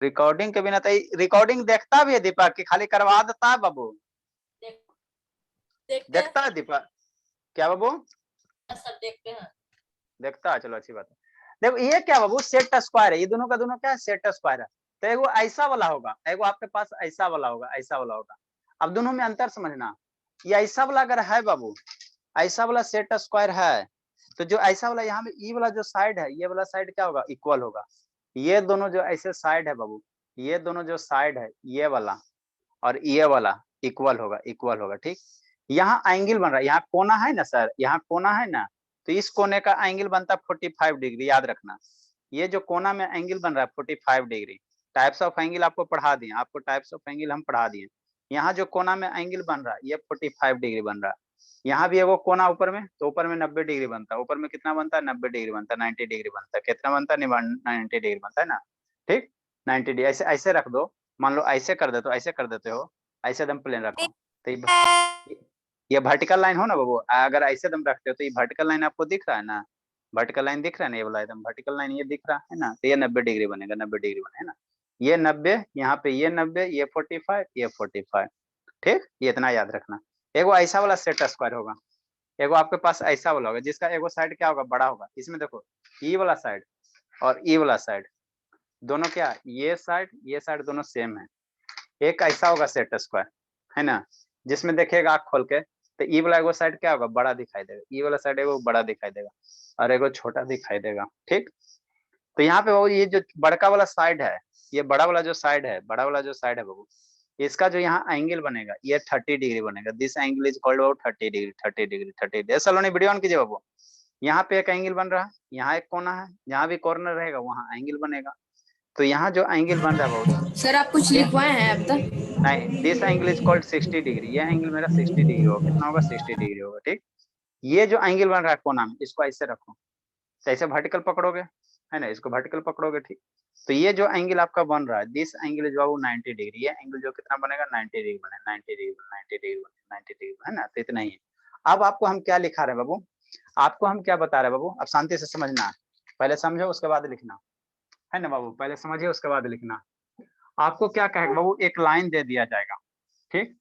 Recording के बिना तो रिकॉर्डिंग देखता भी है दीपक की खाली करवा देता है बाबू? देखता है दीपक क्या बाबू? सब देखते हैं। देखता है, चलो अच्छी बात है। देखो ये क्या बाबू, सेट स्क्वायर है, ये दोनों का दोनों क्या है, सेट स्क्वायर है। तो एगो ऐसा वाला होगा, एगो आपके पास ऐसा वाला होगा, ऐसा वाला होगा। अब दोनों में अंतर समझना, ये ऐसा वाला अगर है बाबू, ऐसा वाला सेट स्क्वायर है, तो जो ऐसा वाला यहाँ में ई वाला जो साइड है, ये वाला साइड क्या होगा, इक्वल होगा। ये दोनों जो ऐसे साइड है बाबू, ये दोनों जो साइड है, ये वाला और ये वाला इक्वल होगा, इक्वल होगा, ठीक। यहाँ एंगल बन रहा है, यहाँ कोना है ना सर, यहाँ कोना है ना, तो इस कोने का एंगल बनता है 45 डिग्री, याद रखना। ये जो कोना में एंगल बन रहा है 45 डिग्री, टाइप्स ऑफ एंगल आपको पढ़ा दिए, आपको टाइप्स ऑफ एंगल हम पढ़ा दिए। यहाँ जो कोना में एंगल बन रहा है ये 45 डिग्री बन रहा है। यहाँ भी एगो कोना ऊपर में, तो ऊपर में 90 डिग्री बनता है, ऊपर में कितना बनता है, 90 डिग्री बनता है, 90 डिग्री बनता है, कितना बनता है, 90 डिग्री बनता है ना, ठीक। 90 डिग्री ऐसे ऐसे रख दो, मान लो ऐसे कर देते हो, ऐसे कर देते हो, ऐसे एकदम प्लेन रखो, तो ये वर्टिकल लाइन हो ना बाबू, अगर ऐसे दम रखते हो तो ये वर्टिकल लाइन आपको दिख रहा है ना, वर्टिकल लाइन दिख रहा है ना, ये वाला एकदम वर्टिकल लाइन ये दिख रहा है ना, तो ये 90 डिग्री बनेगा, 90 डिग्री बने ना, ये 90, यहाँ पे ये 90, ये 45, ये 45, ठीक। ये इतना याद रखना। एगो ऐसा वाला सेट स्क्वायर होगा, एगो आपके पास ऐसा वाला होगा जिसका एगो साइड क्या होगा, बड़ा होगा। इसमें देखो ई वाला साइड और ई वाला साइड दोनों क्या, ये साइड दोनों सेम है। एक ऐसा होगा सेट स्क्वायर, है ना, जिसमें देखिएगा आँख खोल के, तो ई वाला एगो साइड क्या होगा, बड़ा दिखाई देगा, ई वाला साइड एगो बड़ा दिखाई देगा और एगो छोटा दिखाई देगा, ठीक। तो यहाँ पे बाबू ये जो बड़का वाला साइड है, ये बड़ा वाला जो साइड है, बड़ा वाला जो साइड है बाबू, इसका जो यहाँ एंगल बनेगा ये 30 डिग्री बनेगा। This angle is called Babu 30 degree, 30 degree, 30 degree. Saloni video on कीजिए बाबू। यहाँ पे एक एंगल बन रहा है, यहाँ एक कोना है, जहाँ भी कॉर्नर रहेगा वहाँ एंगल बनेगा। तो यहाँ जो एंगल बन रहा है बाबू, सर आप कुछ लिखवाए हैं अब तक? नहीं, this angle is called 60 degree, ये एंगल मेरा 60 डिग्री होगा, कितना होगा, 60 डिग्री होगा, ठीक। ये जो एंगल बन रहा है कोना में, इसको ऐसे रखो, तो ऐसे वर्टिकल पकड़ोगे, है ना, इसको वर्टिकल पकड़ोगे, ठीक। तो ये जो एंगल आपका बन रहा है, this angle is Babu 90 degree, ये एंगल जो कितना बनेगा, 90 डिग्री बने, 90 डिग्री, 90 डिग्री, 90 डिग्री, है ना, तो इतना ही है। अब आपको हम क्या लिखा रहे हैं बाबू, आपको हम क्या बता रहे हैं बाबू, अब शांति से समझना, पहले समझो उसके बाद लिखना, है ना बाबू, पहले समझिए उसके बाद लिखना। आपको क्या कहेगा बाबू, एक लाइन दे दिया जाएगा, ठीक।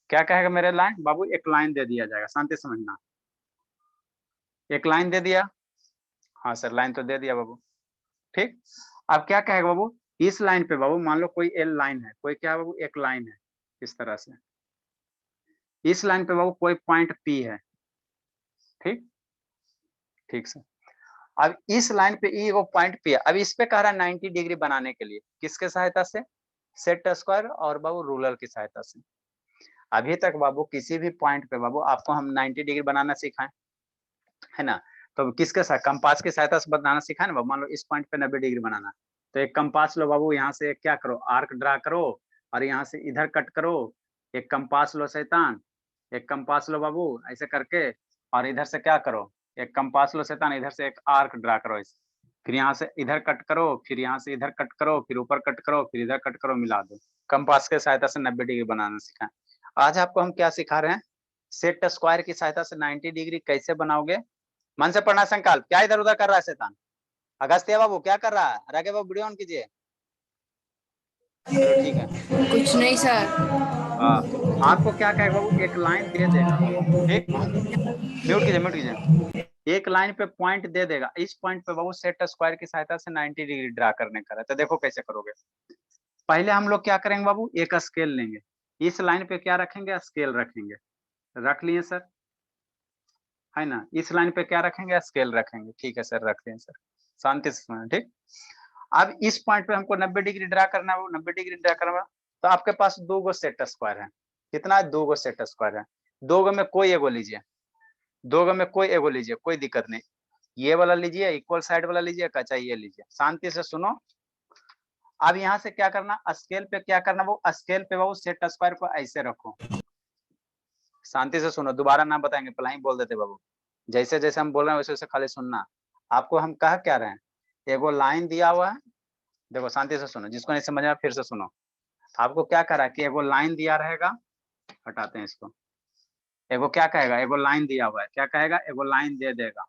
क्या कहेगा मेरे लाइन बाबू, एक लाइन दे दिया जाएगा, शांति समझना, एक लाइन दे दिया, हाँ सर लाइन तो दे दिया बाबू, ठीक। अब क्या कहेगा बाबू, इस लाइन पे बाबू मान लो कोई एल लाइन है, कोई क्या बाबू, एक लाइन है इस तरह से, इस लाइन पे बाबू कोई पॉइंट पी है, ठीक, ठीक सर। अब इस लाइन पे ई वो पॉइंट पी है, अब इस पे कह रहा है 90 डिग्री बनाने के लिए, किसके सहायता से, सेट स्क्वायर और बाबू रूलर की सहायता से। अभी तक बाबू किसी भी पॉइंट पे बाबू आपको हम 90 डिग्री बनाना सिखाएं, है ना, तो किसके साथ, कंपास की सहायता से बनाना सिखाएं ना बाबू। मान लो इस पॉइंट पे 90 डिग्री बनाना, तो एक कंपास लो बाबू, यहाँ से क्या करो, आर्क ड्रा करो और यहाँ से इधर कट करो, एक कंपास लो शैतान, एक कंपास लो बाबू ऐसे करके, और इधर से क्या करो, एक कंपास लो शैतान, इधर से एक आर्क ड्रा करो ऐसे, फिर यहाँ से इधर कट करो, फिर यहाँ से इधर कट करो, फिर ऊपर कट करो, फिर इधर कट करो, मिला दो। कंपास के सहायता से 90 डिग्री बनाना सिखाएं। आज आपको हम क्या सिखा रहे हैं, सेट स्क्वायर की सहायता से 90 डिग्री कैसे बनाओगे। मन से पढ़ना संकल्प, क्या इधर उधर कर रहा है शैतान, अगस्त्य बाबू क्या कर रहा है, रागे बाबू वीडियो ऑन कीजिए। चलो ठीक है, कुछ नहीं सर। हाँ, आपको क्या कहेगा बाबू, एक लाइन दे देगा, ठीक, म्यूट कीजिए, म्यूट कीजिए। एक लाइन पे पॉइंट दे देगा, इस पॉइंट पे बाबू सेट स्क्वायर की सहायता से 90 डिग्री ड्रा करने का है, तो देखो कैसे करोगे। पहले हम लोग क्या करेंगे बाबू, एक स्केल लेंगे, इस लाइन पे क्या रखेंगे, स्केल रखेंगे, रख लिए सर, है ना, इस लाइन पे क्या रखेंगे, स्केल रखेंगे, ठीक है सर, रखते हैं सर, शांति से सुना, ठीक। अब इस पॉइंट पे हमको 90 डिग्री ड्रा करना है, वो 90 डिग्री ड्रा करना है, तो आपके पास दो गो सेट स्क्वायर है, कितना है, दो गो सेट स्क्वायर है, दो गो में कोई एगो लीजिए, दो गो में कोई एगो लीजिए, कोई दिक्कत नहीं, ये वाला लीजिए, इक्वल साइड वाला लीजिए, कच्चा ये लीजिए, शांति से सुनो। अब यहाँ से क्या करना, स्केल पे क्या करना, वो स्केल पे वो सेट स्क्वायर को ऐसे रखो, शांति से सुनो, दोबारा ना बताएंगे, पहले ही बोल देते बाबू, जैसे जैसे हम बोल रहे हैं वैसे वैसे खाली सुनना। आपको हम कह क्या रहे हैं, एगो लाइन दिया हुआ है, देखो शांति से सुनो, जिसको नहीं समझ में फिर से सुनो। आपको क्या कह रहा है कि एगो लाइन दिया रहेगा, हटाते हैं इसको, एगो क्या कहेगा, एगो लाइन दिया हुआ है, क्या कहेगा, एगो लाइन दे देगा,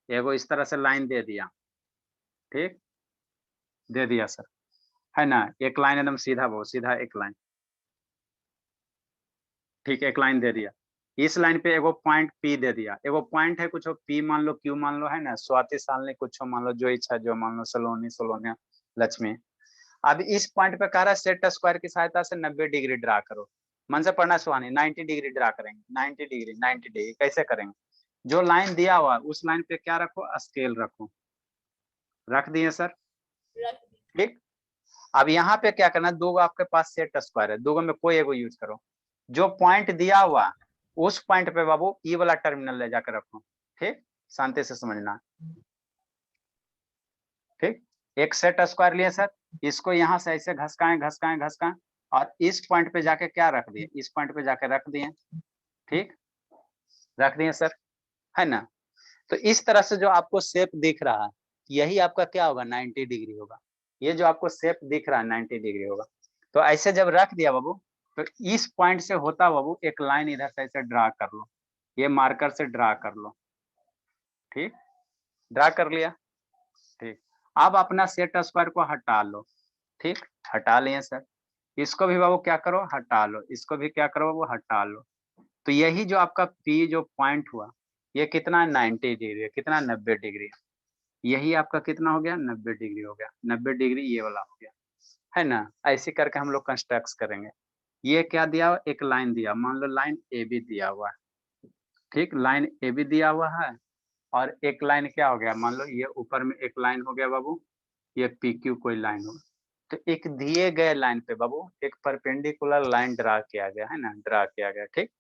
एगो इस तरह से लाइन दे दिया, ठीक, दे दिया सर। है ना, एक लाइन एकदम सीधा, वो सीधा एक लाइन, ठीक, एक लाइन दे दिया। इस लाइन पे एगो पॉइंट पी दे दिया, एगो पॉइंट है कुछ पी मान लो, क्यू मान लो, है ना, स्वाति सालनी कुछ मान लो, जो इच्छा जो मान लो, सलोनी सोलोनिया लक्ष्मी। अब इस पॉइंट पे कह रहा है सेट स्क्वायर की सहायता से 90 डिग्री ड्रा करो। मन से पढ़ना सुहानी, 90 डिग्री ड्रा करेंगे, 90 डिग्री, 90 डिग्री कैसे करेंगे? जो लाइन दिया हुआ उस लाइन पे क्या रखो, स्केल रखो, रख दिए सर, ठीक। अब यहाँ पे क्या करना, दो आपके पास सेट स्क्वायर है, दो में कोई एगो यूज करो। जो पॉइंट दिया हुआ उस पॉइंट पे बाबू ई वाला टर्मिनल ले जाकर रखो, ठीक, शांति से समझना, ठीक। एक सेट स्क्वायर लिए सर, इसको यहाँ से ऐसे घसकाएं घसकाएं घसकाएं और इस पॉइंट पे जाके क्या रख दिए, इस पॉइंट पे जाके रख दिए, ठीक, रख दिए सर, है ना। तो इस तरह से जो आपको शेप दिख रहा है यही आपका क्या होगा, 90 डिग्री होगा। ये जो आपको शेप दिख रहा है 90 डिग्री होगा। तो ऐसे जब रख दिया बाबू, तो इस पॉइंट से होता बाबू एक लाइन इधर से ऐसे ड्रा कर लो, ये मार्कर से ड्रा कर लो, ठीक, ड्रा कर लिया, ठीक। अब अपना सेट स्क्वायर को हटा लो, ठीक, हटा लिए सर। इसको भी बाबू क्या करो, हटा लो, इसको भी क्या करो बाबू, हटा लो। तो यही जो आपका पी जो पॉइंट हुआ ये कितना है, 90 डिग्री है, कितना, 90 डिग्री। यही आपका कितना हो गया, 90 डिग्री हो गया, 90 डिग्री ये वाला हो गया, है ना। ऐसे करके हम लोग कंस्ट्रक्ट करेंगे। ये क्या दिया हुआ, एक लाइन दिया, मान लो लाइन ए बी दिया हुआ है, ठीक, लाइन ए बी दिया हुआ है। और एक लाइन क्या हो गया, मान लो ये ऊपर में एक लाइन हो गया बाबू, ये पी क्यू कोई लाइन हो। तो एक दिए गए लाइन पे बाबू एक परपेंडिकुलर लाइन ड्रा किया गया, है ना, ड्रा किया गया, ठीक।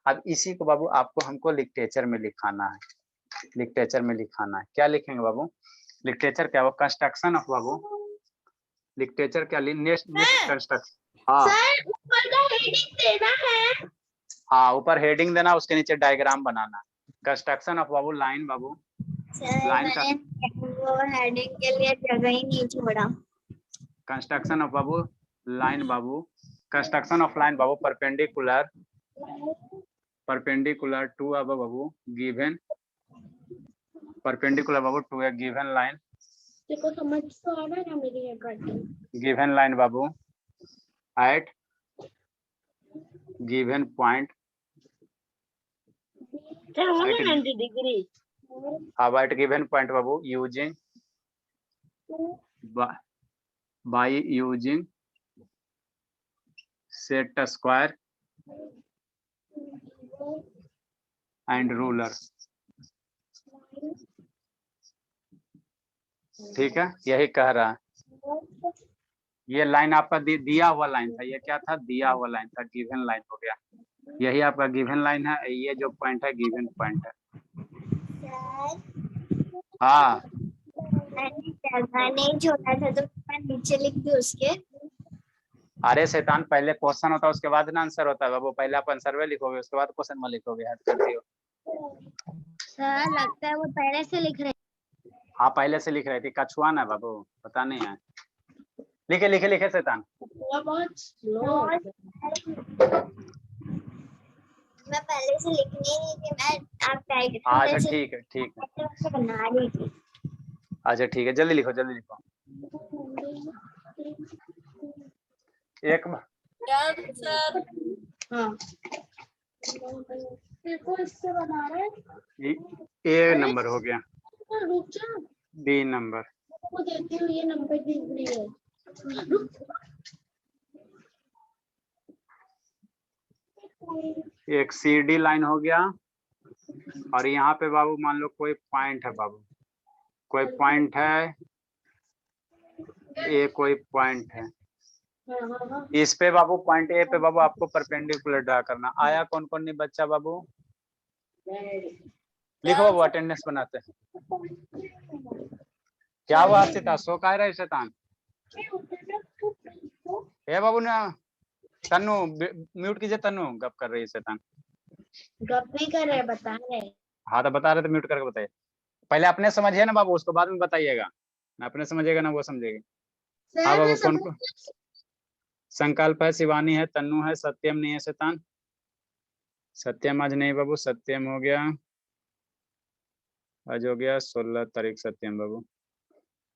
अब इसी को बाबू आपको हमको लिटरेचर में लिखाना है, लिटरेचर में लिखाना है। क्या लिखेंगे बाबू, लिटरेचर क्या, वो कंस्ट्रक्शन ऑफ बाबू, लिटरेचर क्या, नेक्स्ट नेक्स्ट कंस्ट्रक्शन, हाँ सर ऊपर का हेडिंग देना है। हाँ, ऊपर हेडिंग देना, उसके नीचे डायग्राम बनाना। कंस्ट्रक्शन ऑफ बाबू लाइन बाबू, सर लाइन का मैंने वो हेडिंग के लिए जगह ही नहीं छोड़ा। कंस्ट्रक्शन ऑफ बाबू लाइन बाबू, कंस्ट्रक्शन ऑफ लाइन बाबू परपेंडिकुलर, परपेंडिकुलर टू अब बाबू गिवन, परपेंडिकुलर बाबू टू ए गिवन लाइन, देखो समझ तो आ रहा है ना मेरी हैंडराइटिंग। गिवन लाइन बाबू एट गिवन पॉइंट, सर हो एट, गया 90 डिग्री। अब एट गिवन पॉइंट बाबू using by using set square and ruler, ठीक है, यही कह रहा है। ये लाइन आपका दिया हुआ लाइन था, ये क्या था, दिया हुआ लाइन था, गिवन लाइन हो गया, यही आपका गिवन लाइन है, ये जो पॉइंट है गिवन पॉइंट है। हाँ मैंने जगह नहीं छोड़ा था तो मैं नीचे लिख दूं उसके। अरे शैतान, पहले क्वेश्चन होता है उसके बाद ना आंसर होता है बाबू, पहले आप आंसर में लिखोगे उसके बाद क्वेश्चन में लिखोगे, हद करती हो। सर लगता है वो पहले से लिख रहे। हाँ पहले से लिख रही थी, कछुआ ना बाबू, पता नहीं है, लिखे लिखे लिखे शैतान। बहुत स्लो। मैं पहले से लिखनी नहीं थी, मैं आप डायग्राम अच्छा जैसे ठीक है, ठीक है, बना रही थी। अच्छा ठीक है, जल्दी लिखो जल्दी लिखो। एक सर हाँ देखो इससे बना रहे हैं। ए अरे नंबर हो गया, रुक जा, बी नंबर, वो देखती हूँ ये नंबर दिख रही है। एक सी डी लाइन हो गया। और यहाँ पे बाबू मान लो कोई पॉइंट है बाबू, कोई पॉइंट है, ए कोई पॉइंट है, इस पे बाबू पॉइंट ए पे बाबू आपको परपेंडिकुलर ड्रा करना। आया कौन कौन नहीं बच्चा बाबू, लिखो बाबू, अटेंडेंस बनाते हैं। क्या हुआ हर्षिता, सो कह रहे शैतान, ए बाबू ना, तन्नू म्यूट कीजिए, तन्नू गप कर रही है शैतान। गप नहीं कर रहे, बता रहे। हाँ तो बता रहे थे, म्यूट करके बताइए, पहले अपने समझिए ना बाबू, उसको बाद में बताइएगा ना, अपने समझिएगा ना वो समझेगी। हाँ बाबू कौन को संकल्प है, शिवानी है, तन्नू है, सत्यम नहीं है शैतान, सत्यम आज नहीं बाबू, सत्यम हो गया, आज हो गया 16 तारीख सत्यम बाबू,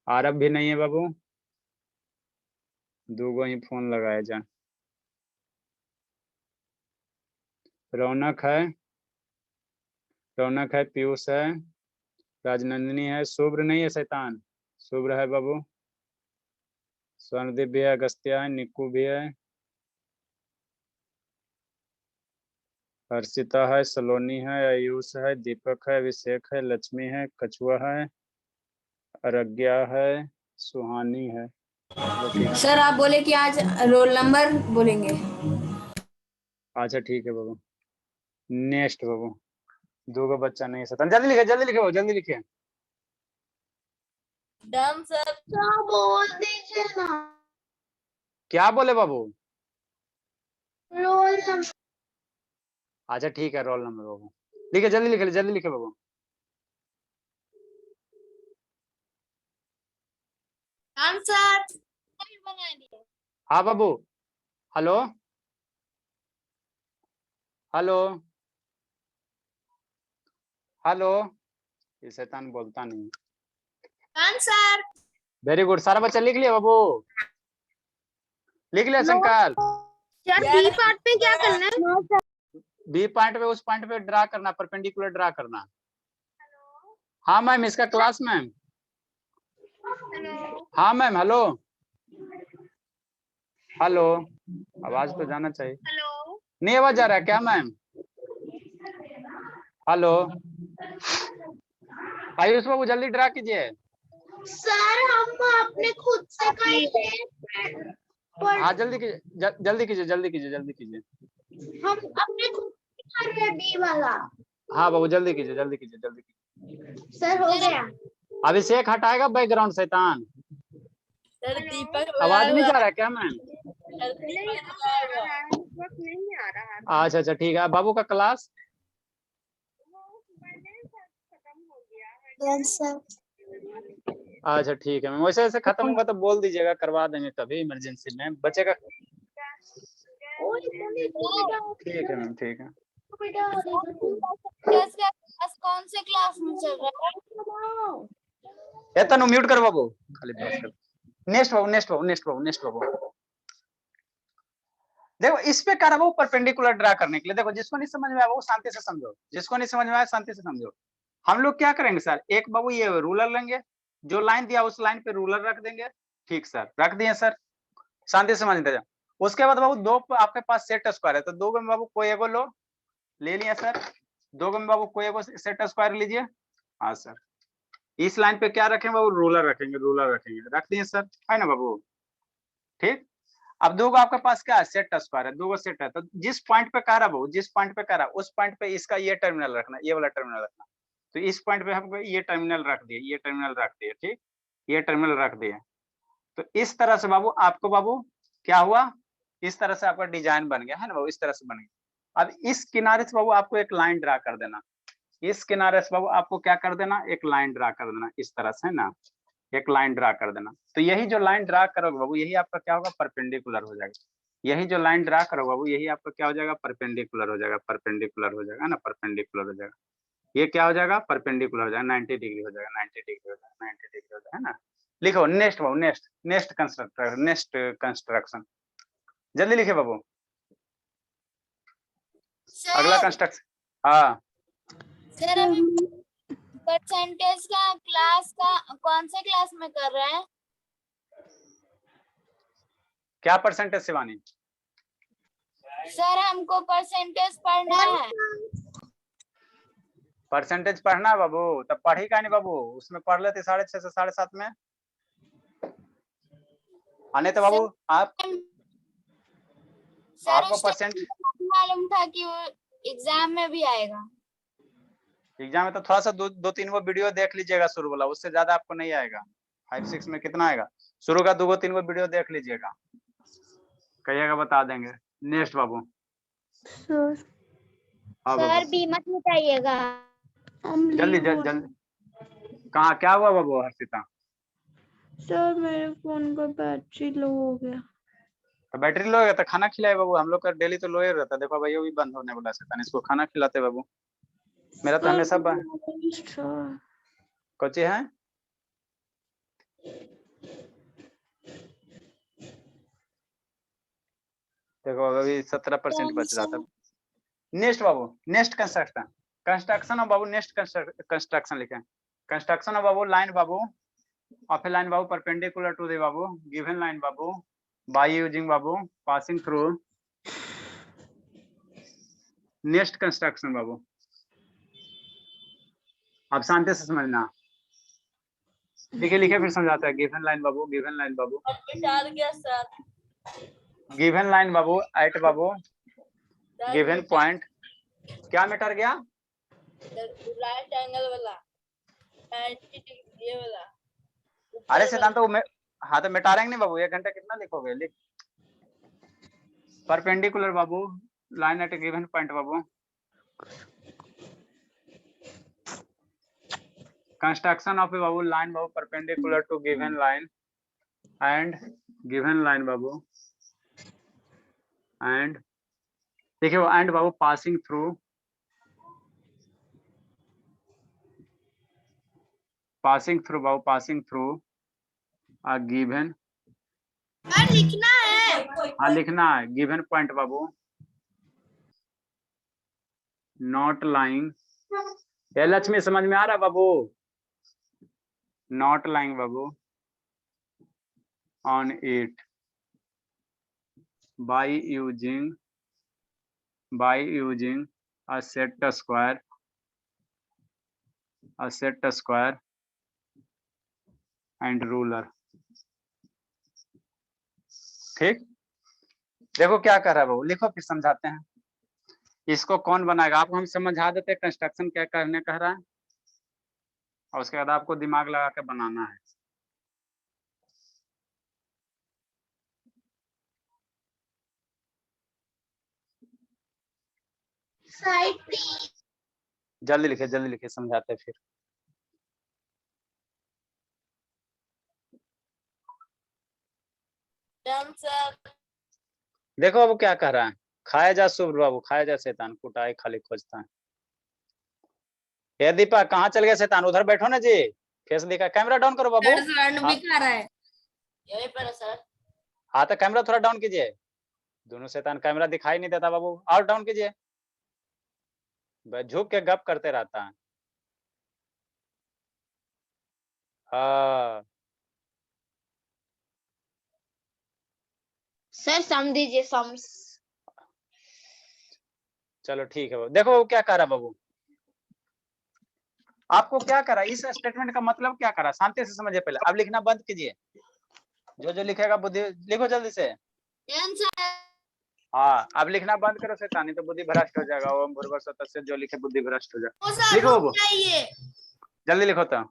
आरब भी नहीं है बाबू, दूगो ही फोन लगाए जा। रौनक है, पीयूष है, राजनंदिनी है, शुभ्र नहीं है शैतान, शुभ्र है बाबू, स्वर्णदीप भी है, अगस्त्या है, निक्कू भी है, हर्षिता है, सलोनी है, आयुष है, दीपक है, अभिषेक है, लक्ष्मी है, कछुआ है, अरज्ञा है, सुहानी है। सर आप बोले कि आज रोल नंबर बोलेंगे। अच्छा ठीक है बाबू। नेक्स्ट बाबू, दो बच्चा नहीं है शैतान, जल्दी लिखे बाबू, जल्दी लिखे। Done sir. क्या बोल दीजिए ना। क्या बोले बाबू? Roll number. अच्छा ठीक है, रोल नंबर बाबू लिखे, जल्दी लिखे बाबू। Done sir. बना दिए। हाँ बाबू। हेलो हेलो हेलो, ये शैतान बोलता नहीं। Done sir. वेरी गुड, सारा बच्चा लिख लिया बाबू, लिख लिया शंकर। सर बी पार्ट पे क्या करना है? बी पॉइंट पे उस पॉइंट पे ड्रा करना, परपेंडिकुलर ड्रा करना। हाँ मैम, इसका क्लास मैम। हाँ मैम, हेलो हेलो, आवाज तो जाना चाहिए। हेलो। नहीं आवाज जा रहा है क्या मैम? हेलो आयुष बाबू, जल्दी ड्रा कीजिए। सर हम अपने खुद से करेंगे। हाँ जल्दी कीजिए, जल्दी कीजिए। हम अपने खुद से कर रहे हैं बी वाला। हाँ बाबू जल्दी कीजिए। सर हो गया। अभिषेक हटाएगा बैकग्राउंड शैतान। सर दीपक आवाज नहीं जा रहा है क्या मैम? नहीं आ रहा। अच्छा ठीक है, बाबू का क्लास। अच्छा ठीक है मैम, वैसे वैसे खत्म होगा तो बोल दीजिएगा, करवा देंगे कभी इमरजेंसी में बच्चे का। ठीक है मैम, ठीक है। कौन से क्लास में चल रहा है? ये तनु म्यूट कर बाबू, खाली बस कर। नेक्स्ट बाबू। देखो इस पे कर वो परपेंडिकुलर ड्रा करने के लिए, देखो जिसको नहीं समझ में आया वो शांति से समझो, जिसको नहीं समझ में आया शांति से समझो। हम लोग क्या करेंगे सर, एक बाबू ये रूलर लेंगे, जो लाइन दिया उस लाइन पे रूलर रख देंगे। ठीक सर, रख दिए सर, शांति से समझते जाओ। उसके बाद बाबू दो आपके पास सेट स्क्वायर है, तो दो में बाबू कोई एगो लो, ले लिया सर। दो में बाबू कोई एगो सेट स्क्वायर लीजिए। हाँ सर, इस लाइन पे क्या रखेंगे बाबू, रूलर रखेंगे, रख दिए सर, है ना बाबू? ठीक। अब दो आपके पास क्या है, सेट स्क्वायर है, दो सेट है, तो जिस पॉइंट पे कह रहा है जिस पॉइंट पे कह रहा है उस पॉइंट पे इसका ये टर्मिनल रखना, ये वाला टर्मिनल रखना। तो इस पॉइंट पे हमको ये टर्मिनल रख दिए, ठीक, ये टर्मिनल रख दिए। तो इस तरह से बाबू आपको बाबू क्या हुआ, इस तरह से आपका डिजाइन बन गया है ना बाबू, इस तरह से बन गया। अब इस किनारे से बाबू आपको एक लाइन ड्रा कर देना, इस किनारे से बाबू आपको क्या कर देना, एक लाइन ड्रा कर देना इस तरह से, है ना, एक लाइन ड्रा कर देना। तो यही जो लाइन ड्रा करोगे बाबू, यही आपका क्या होगा, परपेंडिकुलर हो जाएगा। यही जो लाइन ड्रा करोगे बाबू, यही आपका क्या हो जाएगा, परपेंडिकुलर हो जाएगा, ना, परपेंडिकुलर हो जाएगा। ये क्या हो जाएगा, परपेंडिकुलर हो जाएगा, 90 डिग्री हो जाएगा, 90 डिग्री हो जाएगा, 90 डिग्री हो जाएगा, है ना। लिखो नेक्स्ट बाबू, नेक्स्ट कंस्ट्रक्शन, जल्दी लिखे बाबू, अगला कंस्ट्रक्शन। हाँ सर अभी परसेंटेज का क्लास का कौन से क्लास में कर रहे हैं? क्या परसेंटेज शिवानी? सर हमको परसेंटेज पढ़ना है। परसेंटेज पढ़ना है बाबू, तब पढ़ी का नहीं बाबू, उसमें पढ़ लेते 6.5 से 7.5 में आने। तो बाबू आपको परसेंट मालूम था कि वो एग्जाम में भी आएगा। एग्जाम में तो थोड़ा सा दो तीन वो वीडियो देख लीजिएगा शुरू वाला, उससे ज्यादा आपको नहीं आएगा। 5-6 में कितना आएगा, शुरू का 2-3 वीडियो देख लीजिएगा, कहिएगा बता देंगे। नेक्स्ट बाबू। सर बी मत मिटाइएगा। जल्दी कहाँ क्या हुआ बाबू हर्षिता? सर मेरे फोन का बैटरी लो हो गया। तो बैटरी लो हो गया तो खाना खिलाए बाबू, हम लोग का डेली तो लो ही रहता है। देखो भाई ये भी बंद होने वाला है, इसको खाना खिलाते बाबू, मेरा तो हमेशा कोची है। देखो अभी 17% बच रहा था। Tension. नेक्स्ट बाबू, नेक्स्ट कंस्ट्रक्शन, कंस्ट्रक्शन ऑफ बाबू, नेक्स्ट कंस्ट्रक्शन लिखे। कंस्ट्रक्शन ऑफ बाबू लाइन बाबू, ऑफ ए लाइन बाबू परपेंडिकुलर टू द बाबू गिवन लाइन बाबू बाय यूजिंग बाबू पासिंग थ्रू। नेक्स्ट कंस्ट्रक्शन बाबू, आप शांति से समझना, लिखे लिखे फिर समझाता है। गिवन लाइन बाबू, गिवन लाइन बाबू, डाल गया सर। गिवन लाइन बाबू एट बाबू गिवन पॉइंट, क्या मिटर गया? राइट एंगल वाला, 90 डिग्री ये वाला। अरे सिद्धांत तो हाँ तो मिटारेंगे नहीं बाबू, 1 घंटा कितना लिखोगे? लिख परपेंडिकुलर बाबू लाइन एट गिवन पॉइंट बाबू, कंस्ट्रक्शन ऑफ ए बाबू लाइन बाबू perpendicular to given line and given line बाबू एंड देखिए एंड बाबू पासिंग थ्रू, पासिंग थ्रू बाबू पासिंग थ्रू अ गिवन, लिखना है। हाँ लिखना है, गिवन पॉइंट बाबू नॉट लाइंग, ये लक्ष्मी समझ में आ रहा बाबू? नॉट लाइंग बाबू on it by using a set square and ruler। ठीक, देखो क्या कर रहा है बाबू, लिखो फिर समझाते हैं। इसको कौन बनाएगा? आपको हम समझा देते हैं कंस्ट्रक्शन क्या करने कह रहा है, और उसके बाद आपको दिमाग लगा के बनाना है। Side please. जल्दी लिखे समझाते हैं फिर। देखो बाबू क्या कह रहा है, खाया जा शुभ बाबू, खाया जा शैतान, कुटाई खाली खोजता है। ये दीपा कहाँ चल गया शैतान? उधर बैठो ना जी, फेस दिखा, कैमरा डाउन करो बाबू। भी खा रहा है यही पर सर। हाँ तो कैमरा थोड़ा डाउन कीजिए, दोनों शैतान कैमरा दिखाई नहीं देता बाबू, और डाउन कीजिए, झुक के गप करते रहता है। हाँ सर सम दीजिए, सम। चलो ठीक है बाबू। देखो बाबू क्या कह रहा बाबू, आपको क्या करा, इस स्टेटमेंट का मतलब क्या करा, शांति से समझिए पहले। अब लिखना बंद कीजिए, जो लिखेगा बुद्धि लिखो जल्दी से। हाँ अब लिखना बंद करो शैतानी, तो बुद्धि भ्रष्ट हो जाएगा। ओम भूर्भुवः तस्य, जो लिखे बुद्धि भ्रष्ट हो जाएगा। लिखो बाबू, जल्दी लिखो तो,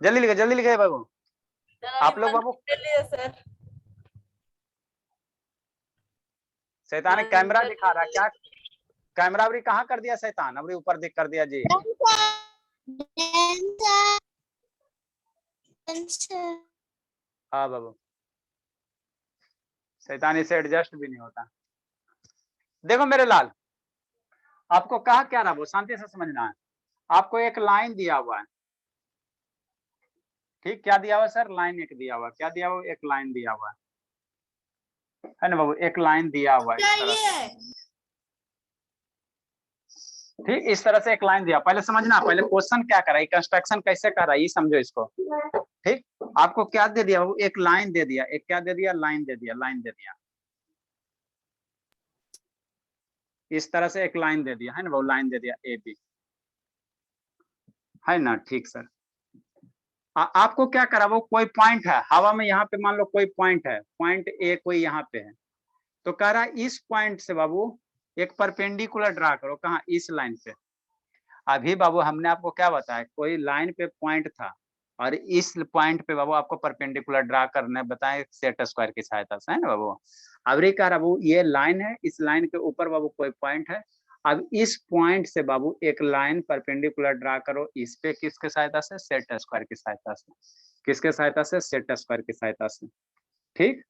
जल्दी लिखे बाबू। आप लोग बाबू शैतान कैमरा दिखा रहा है क्या? कैमरा अभी कहाँ कर दिया शैतान? अभी ऊपर दिख कर दिया जी। हाँ बाबू, शैतान इसे एडजस्ट भी नहीं होता। देखो मेरे लाल, आपको कहा क्या रहा वो, शांति से समझना है। आपको एक लाइन दिया हुआ है, ठीक, क्या दिया हुआ सर? लाइन एक दिया हुआ, क्या दिया हुआ? एक लाइन दिया हुआ है ना बाबू, एक लाइन दिया हुआ है इस तरह से, ठीक, इस तरह से एक लाइन दिया। पहले समझना, पहले क्वेश्चन क्या कर रहा है, कंस्ट्रक्शन कैसे कर रहा है, ये समझो इसको। ठीक, आपको क्या दे दिया बाबू? एक लाइन दे दिया, एक क्या दे दिया? लाइन दे दिया, लाइन दे दिया, इस तरह से एक लाइन दे दिया है ना बाबू, लाइन दे दिया ए बी, है ना? ठीक सर। आपको क्या करा, वो कोई पॉइंट है हवा में, यहाँ पे मान लो कोई पॉइंट है, पॉइंट ए कोई यहाँ पे है, तो कह रहा इस पॉइंट से बाबू एक परपेंडिकुलर ड्रा करो। कहाँ? इस लाइन पे। अभी बाबू हमने आपको क्या बताया, कोई लाइन पे पॉइंट था और इस पॉइंट पे बाबू आपको परपेंडिकुलर ड्रा करने बताए सेट स्क्वायर की सहायता से, है ना बाबू? अब कह रहा बाबू ये लाइन है, इस लाइन के ऊपर बाबू कोई पॉइंट है, अब इस पॉइंट से बाबू एक लाइन परपेंडिकुलर ड्रा करो इस पे, किसके सहायता से? सेट स्क्वायर की सहायता से। किसके सहायता से? सेट स्क्वायर की सहायता से। ठीक,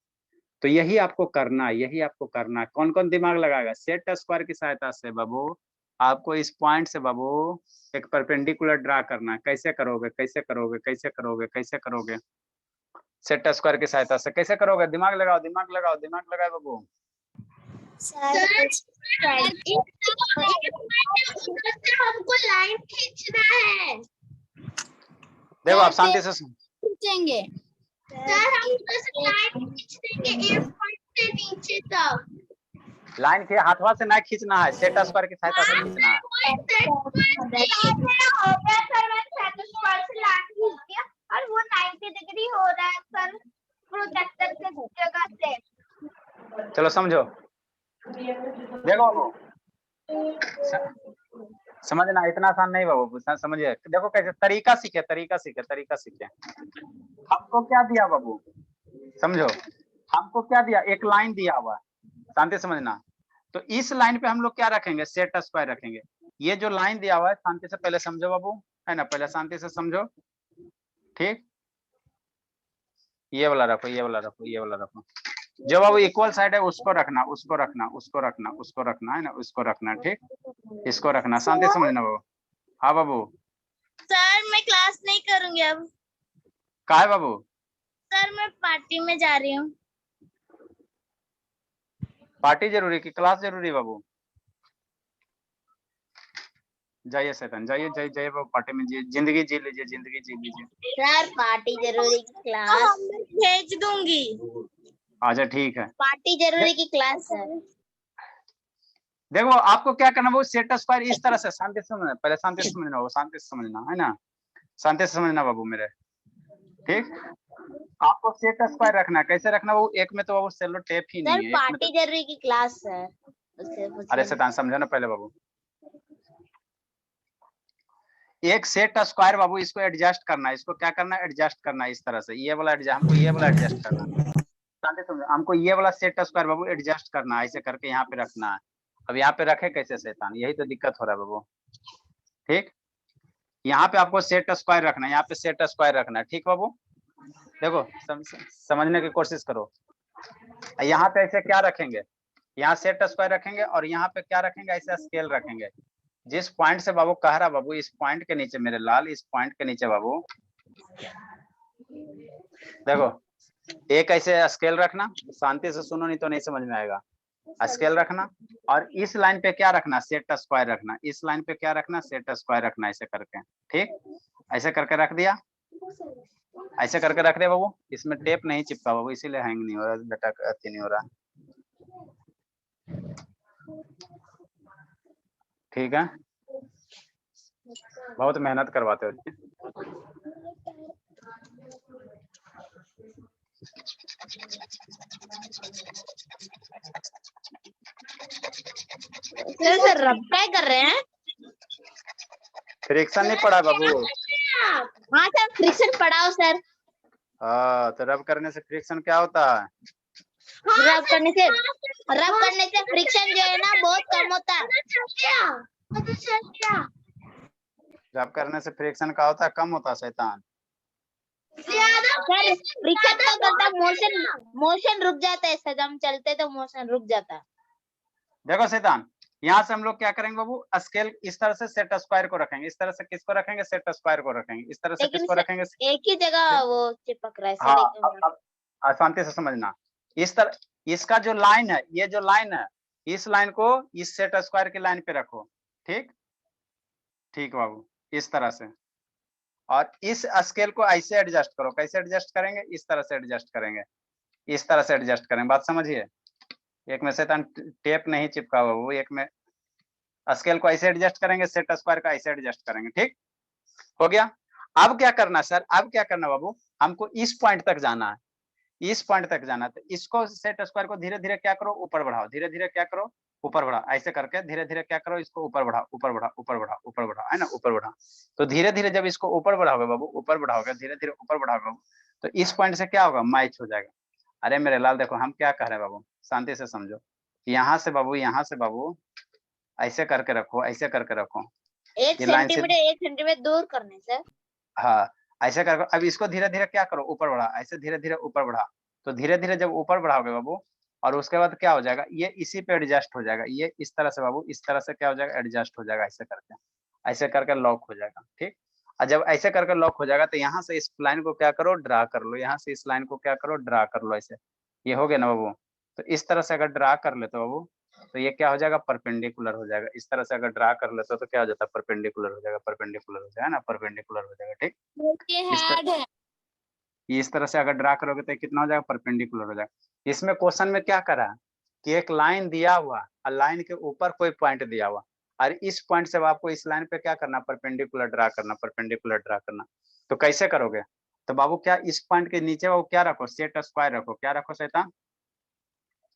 तो यही आपको करना है, यही आपको करना है। कौन कौन दिमाग लगाएगा? सेट स्क्वायर की सहायता से बाबू आपको इस पॉइंट से बाबू एक परपेंडिकुलर ड्रा करना है। कैसे करोगे, कैसे करोगे, कैसे करोगे, कैसे करोगे? सेट स्क्वायर की सहायता से कैसे करोगे? दिमाग लगाओ, दिमाग लगाओ, दिमाग लगाओ बाबू। हमको लाइन खींचना है देखो आप शांति से खींचेंगे सर, हम लाइन खींच देंगे एक पॉइंट से नीचे तक। लाइन के हाथवा से ना खींचना है, सेट स्क्वायर की सहायता से खींचना है। और वो 90 डिग्री हो रहा है सर प्रोजेक्टर के जगह से। चलो समझो, देखो बाबू समझना, इतना आसान नहीं बाबू, समझिए। देखो कैसे तरीका सीखे, तरीका सीखे, तरीका सीखे। हमको क्या दिया बाबू, समझो, हमको क्या दिया, एक लाइन दिया हुआ, शांति समझना। तो इस लाइन पे हम लोग क्या रखेंगे, सेट स्क्वायर रखेंगे। ये जो लाइन दिया हुआ है शांति से पहले समझो बाबू, है ना, पहले शांति से समझो, ठीक। ये वाला रखो, ये वाला रखो, ये वाला रखो। जो बाबू इक्वल साइड है उसको रखना, उसको रखना, उसको रखना, उसको रखना, है ना, उसको रखना, ठीक। इसको रखना, शांति समझना बाबू। हाँ बाबू। सर मैं क्लास नहीं करूंगी अब। का है बाबू? सर मैं पार्टी में जा रही हूँ। पार्टी जरूरी की क्लास जरूरी बाबू? जाइए शैतान, जाइए, जाइए, जाइए बाबू, पार्टी में जिंदगी जी लीजिए, जिंदगी जी लीजिए। सर पार्टी जरूरी की क्लास भेज दूंगी। अच्छा ठीक है, पार्टी जरूरी की क्लास है। देखो आपको क्या करना बाबू, सेट स्क्वायर इस तरह से, शांति से समझना, पहले शांति से समझना बाबू, शांति से समझना, है ना, शांति से समझना बाबू मेरे, ठीक। आपको सेट स्क्वायर रखना है, कैसे रखना बाबू? एक में तो बाबू सेलो टेप ही सर नहीं है, एक में पार्टी तो... जरूरी की क्लास है। अरे शैतान समझो ना पहले बाबू, एक सेट स्क्वायर बाबू, इसको एडजस्ट करना है, इसको क्या करना है, एडजस्ट करना है इस तरह से, ये वाला एडजस्ट, हमको ये वाला एडजस्ट करना है, शांति समझो, हमको ये वाला सेट स्क्वायर बाबू एडजस्ट करना है, ऐसे करके यहाँ पे रखना है। अब यहाँ पे रखे कैसे शैतान, यही तो दिक्कत हो रहा है बाबू, ठीक। यहाँ पे आपको सेट स्क्वायर रखना है, यहाँ पे सेट स्क्वायर रखना है, ठीक बाबू। देखो समझने की कोशिश करो, यहाँ पे ऐसे क्या रखेंगे, यहाँ सेट स्क्वायर रखेंगे, और यहाँ पे क्या रखेंगे, ऐसे स्केल रखेंगे। जिस पॉइंट से बाबू कह रहा बाबू, इस पॉइंट के नीचे मेरे लाल, इस पॉइंट के नीचे बाबू, देखो एक ऐसे स्केल रखना, शांति से सुनो नहीं तो नहीं समझ में आएगा। स्केल रखना, और इस लाइन पे क्या रखना, सेट स्क्वायर रखना, इस लाइन पे क्या रखना, सेट स्क्वायर रखना, ऐसे करके, ठीक। ऐसे करके रख दिया, ऐसे करके रख दे बाबू। इसमें टेप नहीं चिपका बाबू, इसीलिए हैंग नहीं हो रहा बेटा, अति नहीं हो रहा, ठीक है। बहुत मेहनत करवाते हो। सर रब क्या कर रहे हैं? फ्रिक्शन नहीं पड़ा बाबू? हाँ सर फ्रिक्शन पढ़ाओ सर। हाँ, तो रब करने से फ्रिक्शन क्या होता है? रब करने से फ्रिक्शन जो है ना बहुत कम होता है। रब करने से फ्रिक्शन क्या होता है, कम होता है शैतान। सर फ्रिक्शन क्या करता है, मोशन रुक जाता है, सर हम चलते तो मोशन रुक जाता है। देखो शैतान, यहाँ से हम लोग क्या करेंगे बाबू, स्केल इस तरह से सेट स्क्वायर को रखेंगे, इस तरह से किसको रखेंगे, सेट स्क्वायर को रखेंगे, इस तरह से किसको रखेंगे, एक ही जगह वो चिपक रहा है। हाँ, अब शांति से समझना, इस तरह इसका जो लाइन है, ये जो लाइन है, इस लाइन को इस सेट स्क्वायर की लाइन पे रखो, ठीक, ठीक बाबू, इस तरह से। और इस स्केल को ऐसे एडजस्ट करो, कैसे एडजस्ट करेंगे, इस तरह से एडजस्ट करेंगे, इस तरह से एडजस्ट करेंगे, बात समझिए। एक में शैतान टेप नहीं चिपका हुआ, वो एक में स्केल को ऐसे एडजस्ट करेंगे, सेट स्क्वायर का ऐसे एडजस्ट करेंगे, ठीक हो गया। अब क्या करना सर, अब क्या करना बाबू, हमको इस पॉइंट तक जाना है, इस पॉइंट तक जाना है, तो इसको सेट स्क्वायर को धीरे धीरे क्या करो, ऊपर बढ़ाओ, धीरे धीरे क्या करो, ऊपर बढ़ाओ, ऐसे करके धीरे धीरे क्या करो, इसको ऊपर बढ़ाओ, ऊपर बढ़ाओ, ऊपर बढ़ाओ, ऊपर बढ़ाओ, है ना, ऊपर बढ़ाओ। तो धीरे धीरे जब इसको ऊपर बढ़ाओगे बाबू, ऊपर बढ़ाओगे, धीरे धीरे ऊपर बढ़ाओगे बाबू, तो इस पॉइंट से क्या होगा, मैच हो जाएगा। अरे मेरे लाल देखो हम क्या कह रहे हैं बाबू, शांति से समझो, यहाँ से बाबू, यहाँ से बाबू ऐसे करके रखो, ऐसे करके रखो, 1 सेंटीमीटर दूर करने से। हाँ, ऐसे करके अब इसको धीरे धीरे क्या करो, ऊपर बढ़ा, ऐसे धीरे धीरे ऊपर बढ़ा। तो धीरे धीरे जब ऊपर बढ़ाओगे बाबू, और उसके बाद क्या हो जाएगा, ये इसी पे एडजस्ट हो जाएगा, ये इस तरह से बाबू, इस तरह से क्या हो जाएगा, एडजस्ट हो जाएगा, ऐसे करके लॉक हो जाएगा, ठीक। और जब ऐसे करके लॉक हो जाएगा तो यहाँ से इस लाइन को क्या करो, ड्रा कर लो, यहाँ से इस लाइन को क्या करो, ड्रा कर लो, ऐसे ये हो गया ना बाबू। तो इस तरह से अगर ड्रा कर लेते हो बाबू तो ये क्या हो जाएगा, परपेंडिकुलर हो जाएगा। इस तरह से अगर ड्रा कर लेते हो तो क्या हो जाता है, परपेंडिकुलर हो जाएगा, परपेंडिकुलर हो जाएगा ना, परपेंडिकुलर हो जाएगा। ठीक, ये इस हेड है। इस तरह से अगर ड्रा करोगे तो कितना हो जाएगा, परपेंडिकुलर हो जाएगा। इसमें क्वेश्चन में क्या करा कि एक लाइन दिया हुआ और लाइन के ऊपर कोई पॉइंट दिया हुआ, और इस पॉइंट से आपको इस लाइन पे क्या करना, परपेंडिकुलर ड्रा करना, परपेंडिकुलर ड्रा करना। तो कैसे करोगे, तो बाबू क्या इस पॉइंट के नीचे वो क्या रखो, सेट स्क्वायर रखो, क्या रखो शैतान,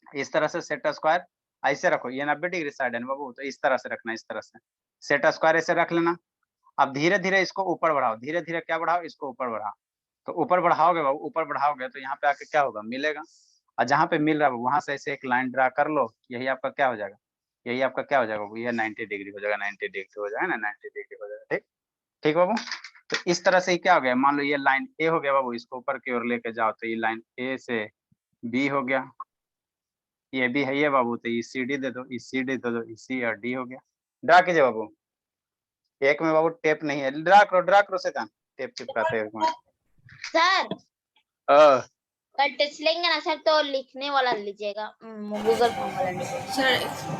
इस तरह से सेट स्क्वायर ऐसे रखो, ये 90 डिग्री साइड है ना बाबू, तो इस तरह से रखना, इस तरह से सेट स्क्वायर ऐसे रख लेना। अब धीरे धीरे इसको ऊपर बढ़ाओ, धीरे धीरे क्या बढ़ाओ, इसको ऊपर बढ़ाओ। तो ऊपर बढ़ाओगे बाबू, ऊपर बढ़ाओगे तो यहाँ पे आके क्या होगा, मिलेगा, और जहाँ पे मिल रहा है वहां से ऐसे एक लाइन ड्रा कर लो, यही आपका क्या हो जाएगा, यही आपका क्या हो जाएगा बाबू, ये 90 डिग्री हो जाएगा, 90 डिग्री हो जाएगा ना, 90 डिग्री हो जाएगा। ठीक, ठीक बाबू। तो इस तरह से क्या हो गया, मान लो ये लाइन ए हो गया बाबू, इसको ऊपर की ओर लेके जाओ तो ये लाइन ए से बी हो गया, ये भी है ये बाबू, तो ये सी डी दे दो, इस सी डी दे दो, इस सी और डी हो गया। ड्रा कीजिए बाबू, एक में बाबू टेप नहीं है, ड्रा करो शैतान, टेप चिपकाते हैं सर अ कल टेस्ट लेंगे ना सर, तो लिखने वाला लीजिएगा, गूगल फॉर्म वाला लीजिएगा।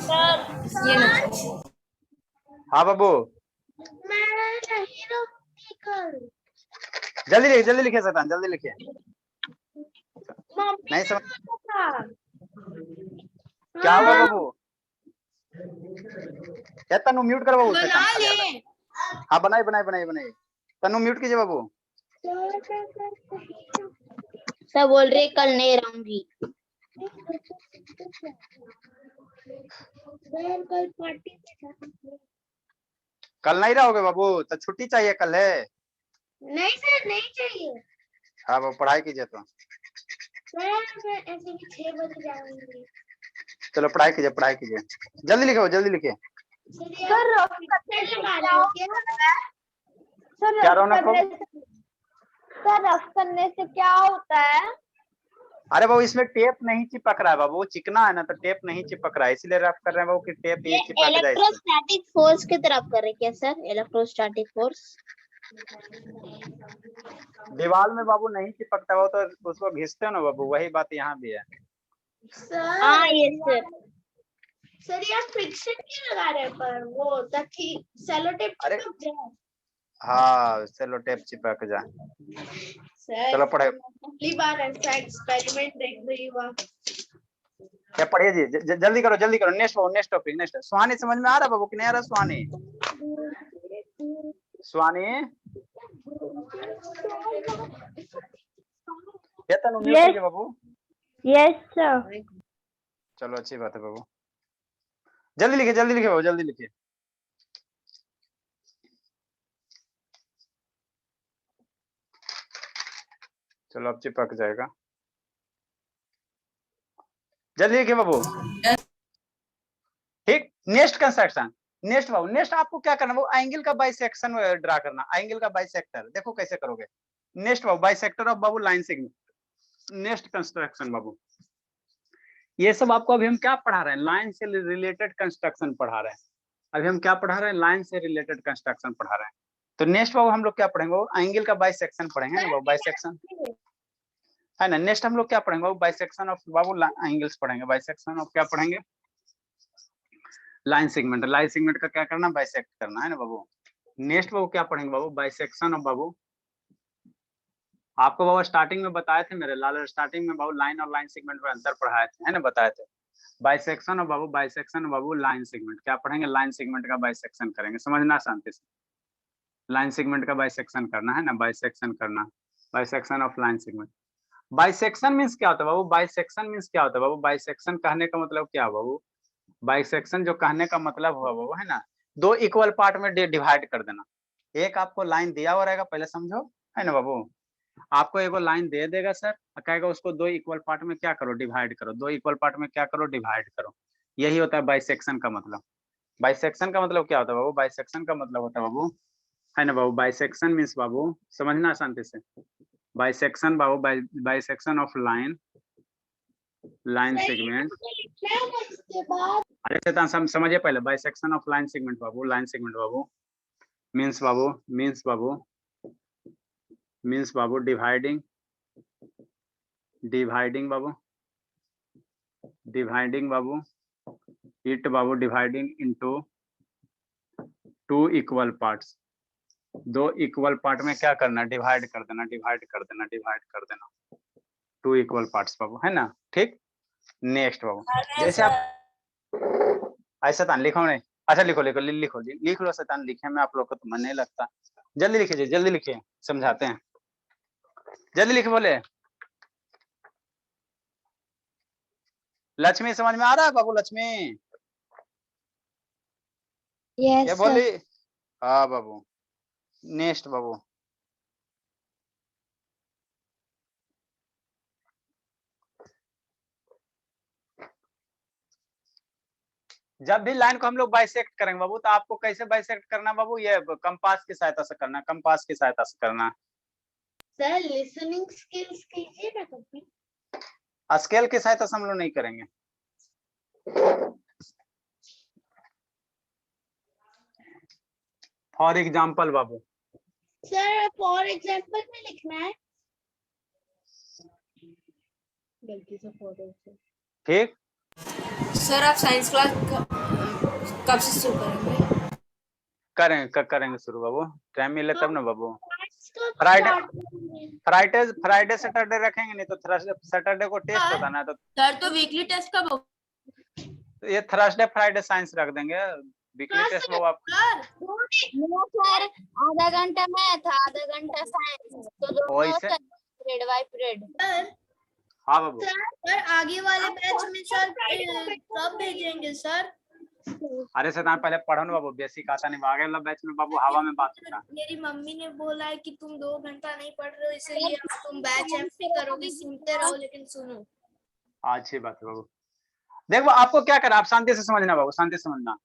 सर ये लो। हाँ बाबू, मैं नहीं रुकती कल। जल्दी लिखिए शैतान, जल्दी लिखिए, नहीं समझ क्या हुआ बाबू, या तनु म्यूट करो बाबू, बना ले। हाँ बनाइए, तनु म्यूट कीजिए बाबू। सब बोल रहे कल नहीं रहूंगी। कल नहीं रहोगे बाबू, तो छुट्टी चाहिए कल है। नहीं सर नहीं चाहिए। हाँ बाबू पढ़ाई कीजिए तो, मैं ऐसे भी 6 बजे जाऊंगी। चलो पढ़ाई कीजिए, जल्दी लिखिए। सर क्या रौनक हो? सर रफ करने से क्या होता है? अरे बाबू इसमें टेप नहीं चिपक रहा है बाबू, चिकना है ना, तो टेप नहीं चिपक रहा है, इसलिए रफ कर रहे हैं बाबू कि टेप ये चिपक जाए। इलेक्ट्रोस्टैटिक फोर्स की तरफ कर रहे क्या सर? इलेक्ट्रोस्टैटिक फोर्स दीवार में बाबू नहीं चिपकता हो तो उसको घिसते हो ना बाबू, वही बात यहाँ भी है। हाँ ये सर ये आप फ्रिक्शन क्यों लगा रहे हैं पर वो ताकि सेलो टेप चिपक जाए। हाँ सेलो टेप चिपक जाए। सर चलो पढ़े, पहली बार ऐसा एक्सपेरिमेंट देख रही हूँ। क्या पढ़िए जी, जल्दी करो, नेक्स्ट टॉपिक। सुहानी समझ में आ रहा बाबू कि नहीं आ रहा? सुहानी ये तनु म्यूट कीजिए बाबू। Yes sir. चलो अच्छी बात है बाबू, जल्दी लिखिए बाबू, जल्दी लिखिए। चलो अब चिपक जाएगा, जल्दी लिखिए बाबू। ठीक, नेक्स्ट कंस्ट्रक्शन, नेक्स्ट बाबू, नेक्स्ट आपको क्या करना, वो एंगल का बाइसेक्शन ड्रा करना, एंगल का बाइसेक्टर। देखो कैसे करोगे। नेक्स्ट बाबू बाइसेक्टर ऑफ बाबू लाइन सेगमेंट, नेक्स्ट कंस्ट्रक्शन बाबू। ये सब आपको अभी हम क्या पढ़ा रहे हैं, लाइन से रिलेटेड कंस्ट्रक्शन पढ़ा रहे हैं। अभी हम क्या पढ़ा रहे हैं, लाइन से रिलेटेड कंस्ट्रक्शन पढ़ा रहे हैं। तो नेक्स्ट बाबू हम लोग क्या पढ़ेंगे, एंगल का बाइसेक्शन पढ़ेंगे ना बाबू, बाइसेक्शन है ना। नेक्स्ट हम लोग क्या पढ़ेंगे, बाइसेक्शन ऑफ बाबू एंगल्स पढ़ेंगे, बाइसेक्शन ऑफ क्या पढ़ेंगे, लाइन सेगमेंट। लाइन सेगमेंट का क्या करना, बाइसेक्ट करना है ना बाबू। नेक्स्ट बाबू क्या पढ़ेंगे बाबू, बाइसेक्शन ऑफ बाबू। आपको बाबू स्टार्टिंग में बताए थे मेरे लाल, स्टार्टिंग में बाबू लाइन और लाइन सेगमेंट में अंतर पढ़ाए थे, है ना, बताए थे। Bisection of Babu, bisection of बाबू लाइन सेगमेंट क्या पढ़ेंगे, लाइन सेगमेंट का बाइसेक्शन करेंगे, समझना शांति से। लाइन सेगमेंट का बाइसेक्शन करना है ना, बाइसेक्शन करना, bisection of line segment. Bisection means क्या होता है बाबू, बाइसेक्शन मींस क्या होता है बाबू, बाइसेक्शन कहने का मतलब क्या बाबू, बाइसेक्शन जो कहने का मतलब हुआ बाबू है ना, दो इक्वल पार्ट में डिवाइड कर देना। एक आपको लाइन दिया हुआ रहेगा, पहले समझो, है ना बाबू। आपको एगो लाइन दे देगा सर, कहेगा उसको दो इक्वल पार्ट में क्या करो, डिवाइड करो, दो इक्वल पार्ट में क्या करो, डिवाइड करो। यही होता है बाइसेक्शन का मतलब। बाइसेक्शन का मतलब क्या होता है बाबू, बाइसेक्शन का मतलब होता है बाबू, है ना बाबू, बाइसेक्शन मींस बाबू, समझना शांति से। Bisection Babu, bisection of line, line segment. अरे समझिए पहले, bisection of line segment Babu, line segment Babu means Babu means Babu dividing Babu, dividing Babu, it Babu dividing into 2 equal parts. 2 equal part में क्या करना, divide कर देना, divide कर देना, डिवाइड कर देना 2 इक्वल पार्ट्स बाबू, है ना। ठीक, नेक्स्ट बाबू जैसे आप ऐसा तान लिखो नहीं, अच्छा लिखो लिखो लिखो लिख लो शैतान, लिखे में आप लोग को तो मन नहीं लगता, जल्दी लिखिए जी, जल्दी लिखिए, समझाते हैं, जल्दी लिखे बोले। लक्ष्मी समझ में आ रहा है बाबू, लक्ष्मी? यस ये सर। बोली, हाँ बाबू। नेक्स्ट बाबू, जब भी लाइन को हम लोग बाइसेक्ट करेंगे बाबू, तो आपको कैसे बाइसेक्ट करना बाबू, ये कंपास की सहायता से करना, कंपास की सहायता से करना। सर लिसनिंग स्किल्स कीजिए ना कभी। स्केल की सहायता से हम लोग नहीं करेंगे। For example Babu, sir for example में लिखना है, गलती से फॉर। ठीक, सर आप साइंस क्लास कब से शुरू करेंगे? करेंगे शुरू बाबू, टाइम मिले तब ना बाबू। फ्राइडे फ्राइडे सैटरडे रखेंगे, नहीं तो सैटरडे को टेस्ट होता ना, तो सर तो वीकली टेस्ट कब होगा? ये थर्सडे फ्राइडे साइंस रख देंगे, वीकली टेस्ट बाबू आप। सर आधा घंटा मैथ, आधा घंटा साइंस, तो दोनों वैसे पीरियड बाय पीरियड। हाँ बाबू, सर आगे वाले बैच में सर कब भेजेंगे सर? अरे शैतान पहले पढ़ो ना बाबू, बेसिक आता नहीं, आगे वाला बैच में बाबू हवा में बात होता। मेरी मम्मी ने बोला है कि तुम 2 घंटा नहीं पढ़ रहे हो, इसलिए तुम बैच एमपी करोगे, सुनते रहो लेकिन सुनो। अच्छी बात है बाबू। देखो आपको क्या करना, आप शांति से समझना बाबू, शांति से समझना।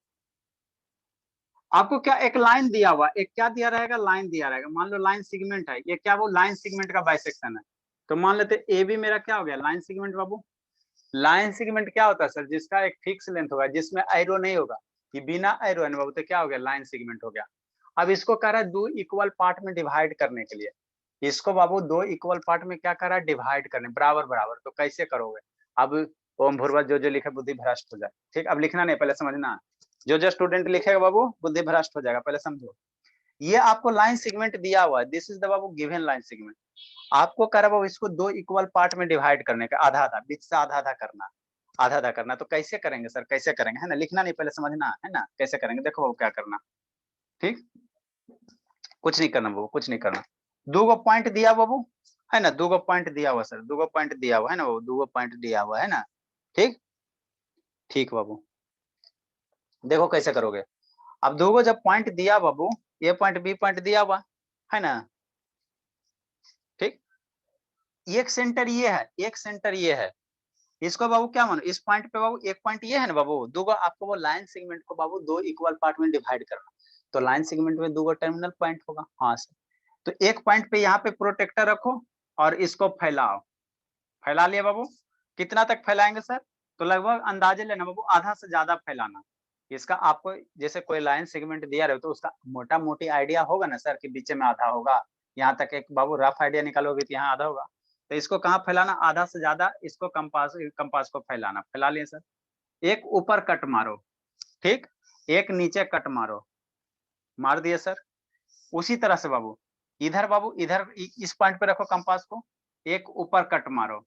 आपको क्या एक लाइन दिया हुआ, एक क्या दिया रहेगा, लाइन दिया रहेगा। मान लो लाइन सेगमेंट है, ये क्या वो लाइन सेगमेंट का बाइसेक्शन है, तो मान लेते ए बी मेरा क्या हो गया, लाइन सेगमेंट बाबू। लाइन सेगमेंट क्या होता है सर, जिसका एक फिक्स लेंथ होगा, जिसमें एरो नहीं होगा, ये बिना एरो है ना बाबू, तो क्या हो गया, लाइन सेगमेंट हो गया। अब इसको कह रहा है 2 इक्वल पार्ट में डिवाइड करने के लिए, इसको बाबू 2 इक्वल पार्ट में क्या कर रहा है, डिवाइड करने, बराबर बराबर। तो कैसे करोगे, अब ओम भूर्वा जो लिखे बुद्धि भ्रष्ट हो जाए। ठीक, अब लिखना नहीं, पहले समझना, जो स्टूडेंट लिखेगा बाबू बुद्धि भ्रष्ट हो जाएगा, पहले समझो। ये आपको लाइन सेगमेंट दिया हुआ है, दिस इज द बाबू गिवन लाइन सेगमेंट। आपको कह रहा है इसको 2 इक्वल पार्ट में डिवाइड करने का, आधा आधा, बीच से आधा आधा करना, आधा आधा करना। तो कैसे करेंगे सर, कैसे करेंगे, है ना, लिखना नहीं, पहले समझना है ना, कैसे करेंगे। देखो बाबू क्या करना, ठीक, कुछ नहीं करना बाबू, कुछ नहीं करना। 2 पॉइंट दिया बाबू, है ना, 2 पॉइंट दिया हुआ सर, 2 पॉइंट दिया हुआ है ना बाबू, 2 पॉइंट दिया हुआ है ना। ठीक, ठीक बाबू, देखो कैसे करोगे। अब 2 जब पॉइंट दिया बाबू, ए पॉइंट बी पॉइंट दिया हुआ है ना, ठीक, एक सेंटर ये है, एक सेंटर ये है, इसको बाबू क्या मानो, इस पॉइंट पे बाबू एक पॉइंट ये है ना बाबू, 2 आपको वो लाइन सेगमेंट को बाबू 2 इक्वल पार्ट में डिवाइड करना, तो लाइन सेगमेंट में 2 टर्मिनल पॉइंट होगा। हाँ सर, तो एक पॉइंट पे यहाँ पे प्रोटेक्टर रखो और इसको फैलाओ, फैला लिया बाबू। कितना तक फैलाएंगे सर, तो लगभग अंदाजे लेना बाबू, आधा से ज्यादा फैलाना। इसका आपको जैसे कोई लाइन सेगमेंट दिया रहे तो उसका मोटा मोटी आइडिया होगा ना सर, कि बीच में आधा होगा, यहाँ तक एक बाबू रफ आइडिया निकालोगे तो यहाँ आधा होगा। तो इसको कहाँ फैलाना, आधा से ज्यादा, इसको कंपास को फैलाना, फैला लिए सर। एक ऊपर कट मारो, ठीक, एक नीचे कट मारो, मार दिए सर। उसी तरह से बाबू इधर बाबू, इधर इस पॉइंट पे रखो कंपास को, एक ऊपर कट मारो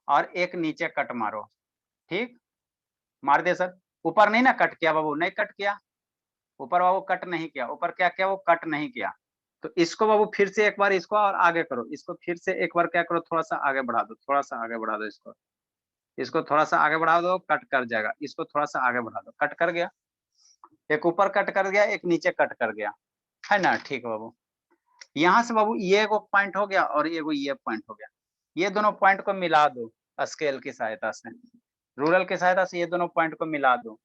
और एक नीचे कट मारो, ठीक, मार दिया सर। ऊपर नहीं ना कट किया बाबू, नहीं कट किया ऊपर बाबू, कट नहीं किया ऊपर, क्या किया वो कट नहीं किया। तो इसको बाबू फिर से एक बार इसको और आगे करो, इसको फिर से एक बार क्या करो, थोड़ा सा आगे बढ़ा दो, थोड़ा सा आगे बढ़ा दो, इसको थोड़ा सा आगे बढ़ा दो, कट कर जाएगा। इसको थोड़ा सा आगे बढ़ा दो, कट कर गया, एक ऊपर कट कर गया, एक नीचे कट कर गया, है ना। ठीक बाबू, यहाँ से बाबू ये एगो पॉइंट हो गया और एगो ये पॉइंट हो गया, ये दोनों पॉइंट को मिला दो स्केल की सहायता से, रूरल की सहायता से ये दोनों पॉइंट को मिला दो।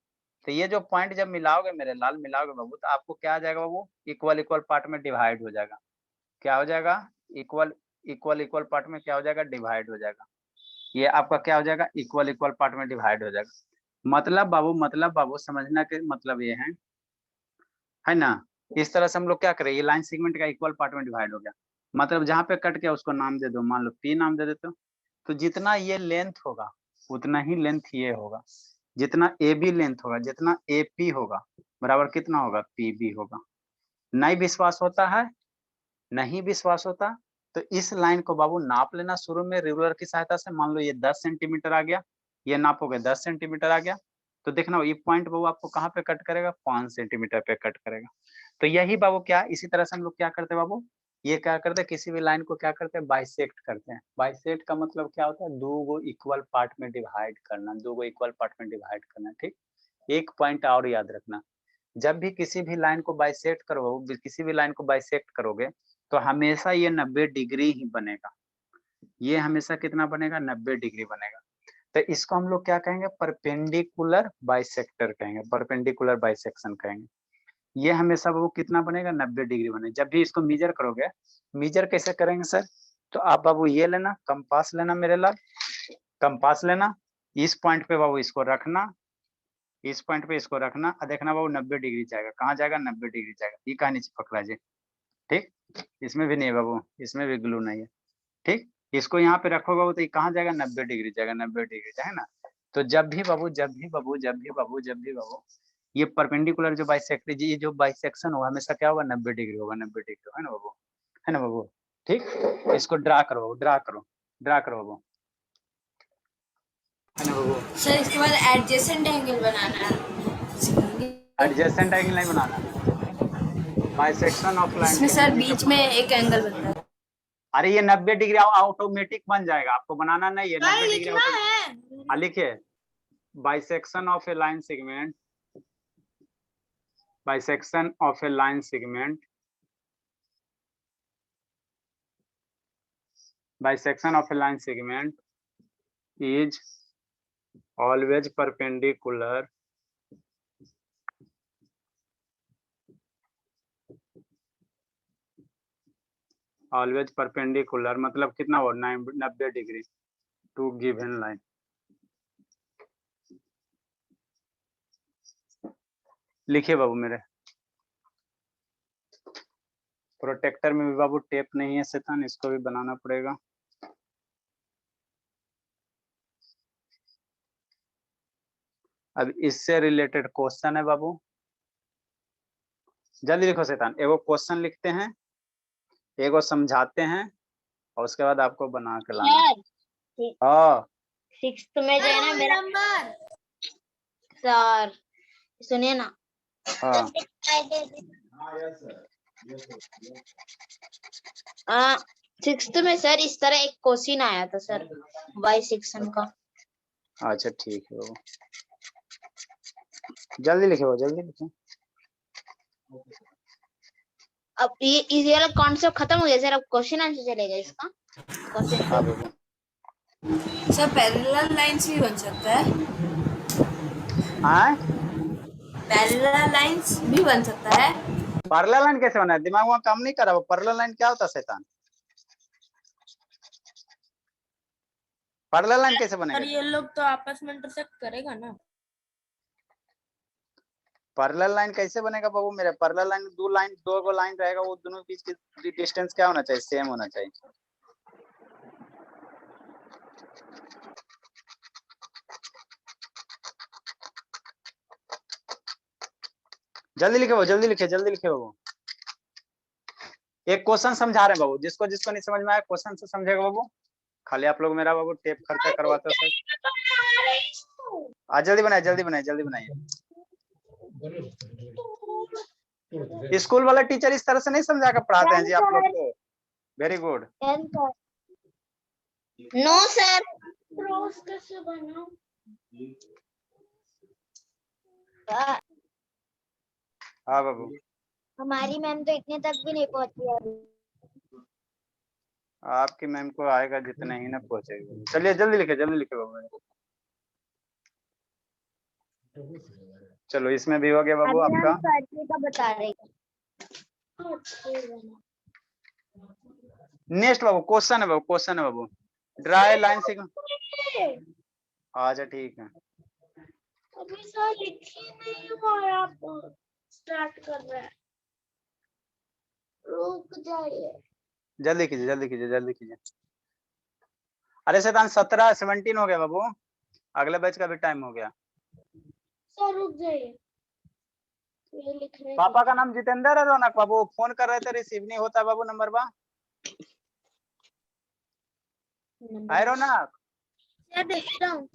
तो ये जो पॉइंट जब मिलाओगे मेरे लाल, मिलाओगे बाबू, तो आपको क्या आ जाएगा बाबू, इक्वल इक्वल पार्ट में डिवाइड हो जाएगा। क्या हो जाएगा, इक्वल इक्वल इक्वल पार्ट में क्या हो जाएगा, डिवाइड हो जाएगा। ये आपका क्या हो जाएगा, इक्वल इक्वल पार्ट में डिवाइड हो जाएगा। मतलब बाबू समझना के मतलब ये है ना। इस तरह से हम लोग क्या करें, ये लाइन सेगमेंट का इक्वल पार्ट में डिवाइड हो गया। मतलब जहाँ पे कट गया उसको नाम दे दो, मान लो P नाम दे देते हो। तो जितना ये लेंथ होगा उतना ही लेंथ ये होगा, जितना AB लेंथ होगा, जितना AP होगा, बराबर कितना होगा, PB होगा। नहीं विश्वास होता है, नहीं विश्वास होता तो इस लाइन को बाबू नाप लेना शुरू में रूलर की सहायता से। मान लो ये 10 सेंटीमीटर आ गया, ये नापोगे 10 सेंटीमीटर आ गया, तो देखना ये पॉइंट बाबू आपको कहाँ पे कट करेगा, 5 सेंटीमीटर पे कट करेगा। तो यही बाबू क्या, इसी तरह से हम लोग क्या करते हैं बाबू, ये क्या करते हैं, किसी भी लाइन को क्या करते हैं, बाइसेक्ट करते हैं। बाइसेक्ट का मतलब क्या होता है, दो गो इक्वल पार्ट में डिवाइड करना, दो गो इक्वल पार्ट में डिवाइड करना। ठीक, एक पॉइंट और याद रखना, जब भी किसी भी लाइन को बाइसेक्ट करो, किसी भी लाइन को बाइसेक्ट करोगे तो हमेशा ये 90 डिग्री ही बनेगा। ये हमेशा कितना बनेगा, 90 डिग्री बनेगा। तो इसको हम लोग क्या कहेंगे, परपेंडिकुलर बाइसेक्टर कहेंगे, परपेंडिकुलर बाइसेक्शन कहेंगे। ये हमेशा वो कितना बनेगा, 90 डिग्री बनेगा। जब भी इसको मीजर करोगे, मीजर कैसे करेंगे सर, तो आप बाबू ये लेना, कंपास लेना, मेरे लाल कंपास लेना, इस पॉइंट पे बाबू इसको रखना, इस पॉइंट पे इसको रखना और देखना बाबू 90 डिग्री जाएगा। कहाँ जाएगा, 90 डिग्री जाएगा। ये कहाँ नीचे पकड़ा जी, ठीक, इसमें भी नहीं बाबू, इसमें भी ग्लू नहीं है। ठीक, इसको यहाँ पे रखोगे बाबू तो ये कहाँ जाएगा, 90 डिग्री जाएगा, 90 डिग्री जाएगा ना। तो जब भी बाबू ये परपेंडिकुलर जो बाइसेक्टर, ये जो बाइसेक्शन होगा हमेशा क्या होगा, 90 डिग्री होगा, 90 डिग्री होगा, है ना बाबू, है ना बाबू। ठीक, इसको ड्रा करो, ड्रा करो, ड्रा करो बाबू, है ना बाबू। सर इसके बाद एडजेसेंट एंगल बनाना है। एडजेसेंट एंगल नहीं बनाना, बाइसेक्शन ऑफ लाइन। इसमें सर बीच में एक एंगल बनता है। अरे ये 90 डिग्री ऑटोमेटिक बन जाएगा, आपको बनाना नहीं है, 90 डिग्री लिखना है। लिखिए, bisection of a line segment, bisection of a line segment, bisection of a line segment is always perpendicular मतलब कितना हो, 90 डिग्री टू गिवन लाइन। लिखिए बाबू मेरे, प्रोटेक्टर में भी बाबू टेप नहीं है शैतान, इसको भी बनाना पड़ेगा। अब इससे रिलेटेड क्वेश्चन है बाबू, जल्दी लिखो शैतान। एगो क्वेश्चन लिखते हैं, एगो समझाते हैं और उसके बाद आपको बना के लाना। हाँ, 6th में जो है ना मेरा नंबर सर, सुनिए ना, हाँ, 6th में सर इस तरह एक क्वेश्चन आया था सर, बाइसेक्शन का। अच्छा ठीक है बाबू, जल्दी लिखो, जल्दी लिखो। अब ये वाला कॉन्सेप्ट खत्म हो गया सर, अब क्वेश्चन आंसर चलेगा इसका क्वेश्चन। हाँ बाबू, सर पैरेलल लाइंस भी बन सकता है, हाँ, पैरेलल लाइंस भी बन सकता है। पैरेलल लाइन कैसे बना है, दिमाग वहाँ काम नहीं कर रहा। पैरेलल लाइन क्या होता है शैतान, पैरेलल लाइन कैसे और बनेगा, ये लोग तो आपस में इंटरसेक्ट करेगा ना। पैरेलल लाइन कैसे बनेगा बाबू मेरे, पैरेलल लाइन दो गो लाइन रहेगा, वो दोनों के बीच की डिस्टेंस क्या होना चाहिए, सेम होना चाहिए। जल्दी लिखे बाबू, जल्दी लिखे, जल्दी लिखे बाबू। एक क्वेश्चन समझा रहे हैं बाबू, जिसको जिसको नहीं समझ में आया क्वेश्चन से समझेगा बाबू। खाली आप लोग मेरा बाबू टेप खर्चा करवाते हो सर। जल्दी बनाइए, जल्दी बनाइए, जल्दी बनाइए। स्कूल वाला टीचर इस तरह से नहीं समझा कर पढ़ाते हैं जी आप लोग को। Very good. No sir, cross कैसे बनाऊं? हाँ बाबू, हमारी मैम तो इतने तक भी नहीं पहुंची अभी। आपकी मैम को आएगा जितना ही ना पहुंचेगी। चलिए जल्दी लिखे, जल्दी लिखे बाबू। चलो इसमें भी हो गया बाबू आपका। का बता रहे नेक्स्ट बाबू क्वेश्चन है बाबू, क्वेश्चन है बाबू, ड्राई लाइन से। अच्छा ठीक है, अभी सर लिखी नहीं हुआ, आप स्टार्ट कर रहे हैं, रुक जाइए। जल्दी कीजिए, जल्दी कीजिए, जल्दी कीजिए। अरे शैतान 17 हो गया बाबू, अगले बैच का भी टाइम हो गया। सर रुक जाइए, ये लिख रहे पापा का नाम जितेंद्र है रौनक बाबू, फोन कर रहे थे रिसीव नहीं होता बाबू नंबर बा। है रौनक, सर देख रहा हूँ।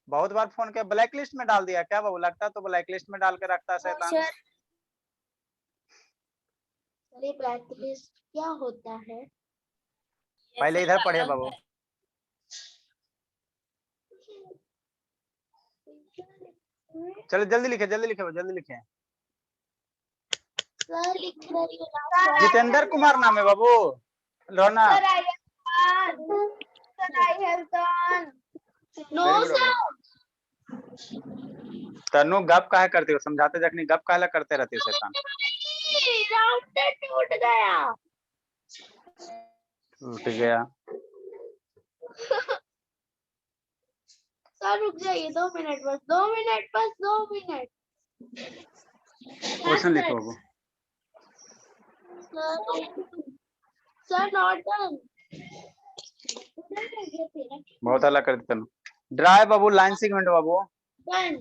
बहुत बार फोन किया, ब्लैक लिस्ट में डाल दिया क्या बाबू? लगता है तो ब्लैक लिस्ट में डाल के रखता है शैतान। सर ये ब्लैक लिस्ट क्या होता है? पहले इधर पढ़े बाबू। चलो जल्दी लिखे, जल्दी लिखे, जल्दी लिखे। सर लिख रही हूँ जितेंद्र कुमार नाम है बाबू। Raunak sir I have done. No sir. Tanu गप काहे करती हो? समझाते जखनी गप काहे करते रहती हो शैतान? राउटर टूट गया। टूट गया। सर रुक जाइए, 2 मिनट बस, 2 मिनट बस, 2 मिनट। क्वेश्चन लिखो बाबू। Sir not done. बहुत अलग कर देता हूँ। ड्राई बाबू लाइन सेगमेंट बाबू। डन।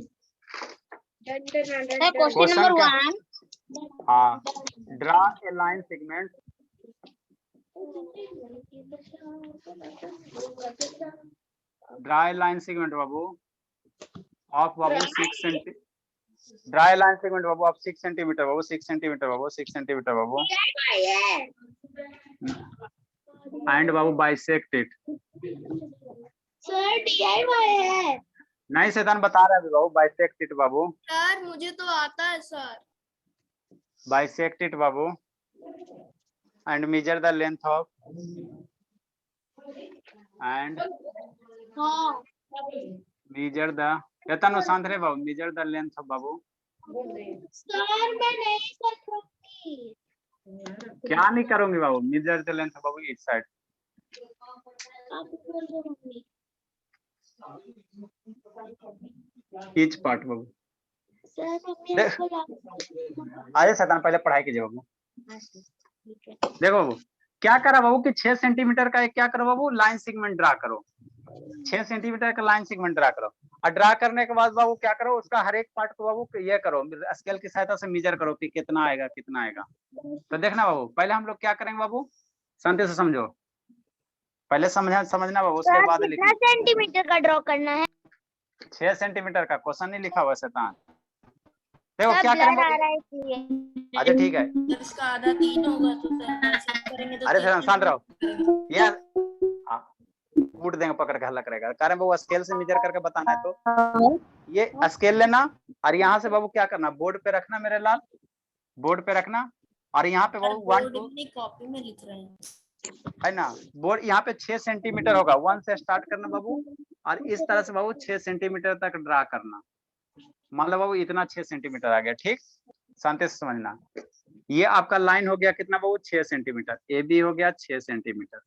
Question number 1। हाँ, draw a line segment draw line segment बाबू ऑफ बाबू 6 सेंटी ड्राई लाइन सेगमेंट बाबू ऑफ 6 सेंटीमीटर बाबू, 6 सेंटीमीटर बाबू, 6 सेंटीमीटर बाबू एंड बाबू बाइसेक्ट इट। सर DIY है। नहीं शैतान बता रहा है अभी बाबू, बाइसेक्ट इट बाबू, सर मुझे तो आता है सर। बाइसेक्ट इट बाबू and measure the length of and हाँ मेजर द शैतान शांत रहे बाबू, मेजर द लेंथ ऑफ बाबू। सर मैं नहीं कर सकती। क्या नहीं करूंगी बाबू? मेजर द लेंथ ऑफ बाबू ईच साइड। आप बोल दो मम्मी। ईच पार्ट बाबू। सर मम्मी देख। आपको आइए शैतान पहले पढ़ाई कीजिए बाबू। देखो बाबू क्या करा बाबू कि 6 सेंटीमीटर का एक क्या करो बाबू, लाइन सेगमेंट ड्रा करो। 6 सेंटीमीटर का लाइन सेगमेंट ड्रा करो और ड्रा करने के बाद बाबू क्या करो, उसका हर एक पार्ट को बाबू ये करो, स्केल की सहायता से मेजर करो कि कितना आएगा कितना आएगा। तो देखना बाबू पहले हम लोग क्या करेंगे बाबू, शांति से समझो, पहले समझना बाबू, उसके बाद लिखना। सेंटीमीटर का ड्रॉ करना है। 6 सेंटीमीटर का क्वेश्चन नहीं लिखा हुआ शैतान। देखो क्या करें बाबू। अच्छा ठीक है, जब इसका आधा 3 होगा तो ऐसे करेंगे तो अरे 3 शैतान शांत रहो यार, कूट देंगे पकड़ के, हल्ला करेगा। कारण बाबू स्केल से मेजर करके बताना है तो ये स्केल लेना और यहाँ से बाबू क्या करना, बोर्ड पे रखना मेरे लाल, बोर्ड पे रखना और यहाँ पे बाबू 1 2 कॉपी में लिख रहे हैं है ना, बोर्ड यहाँ पे 6 सेंटीमीटर होगा, 1 से स्टार्ट करना बाबू और इस तरह से बाबू 6 सेंटीमीटर तक ड्रा करना। मान लो बाबू इतना 6 सेंटीमीटर आ गया, ठीक, शांति से समझना। ये आपका लाइन हो गया कितना बाबू, 6 सेंटीमीटर, ए बी हो गया 6 सेंटीमीटर,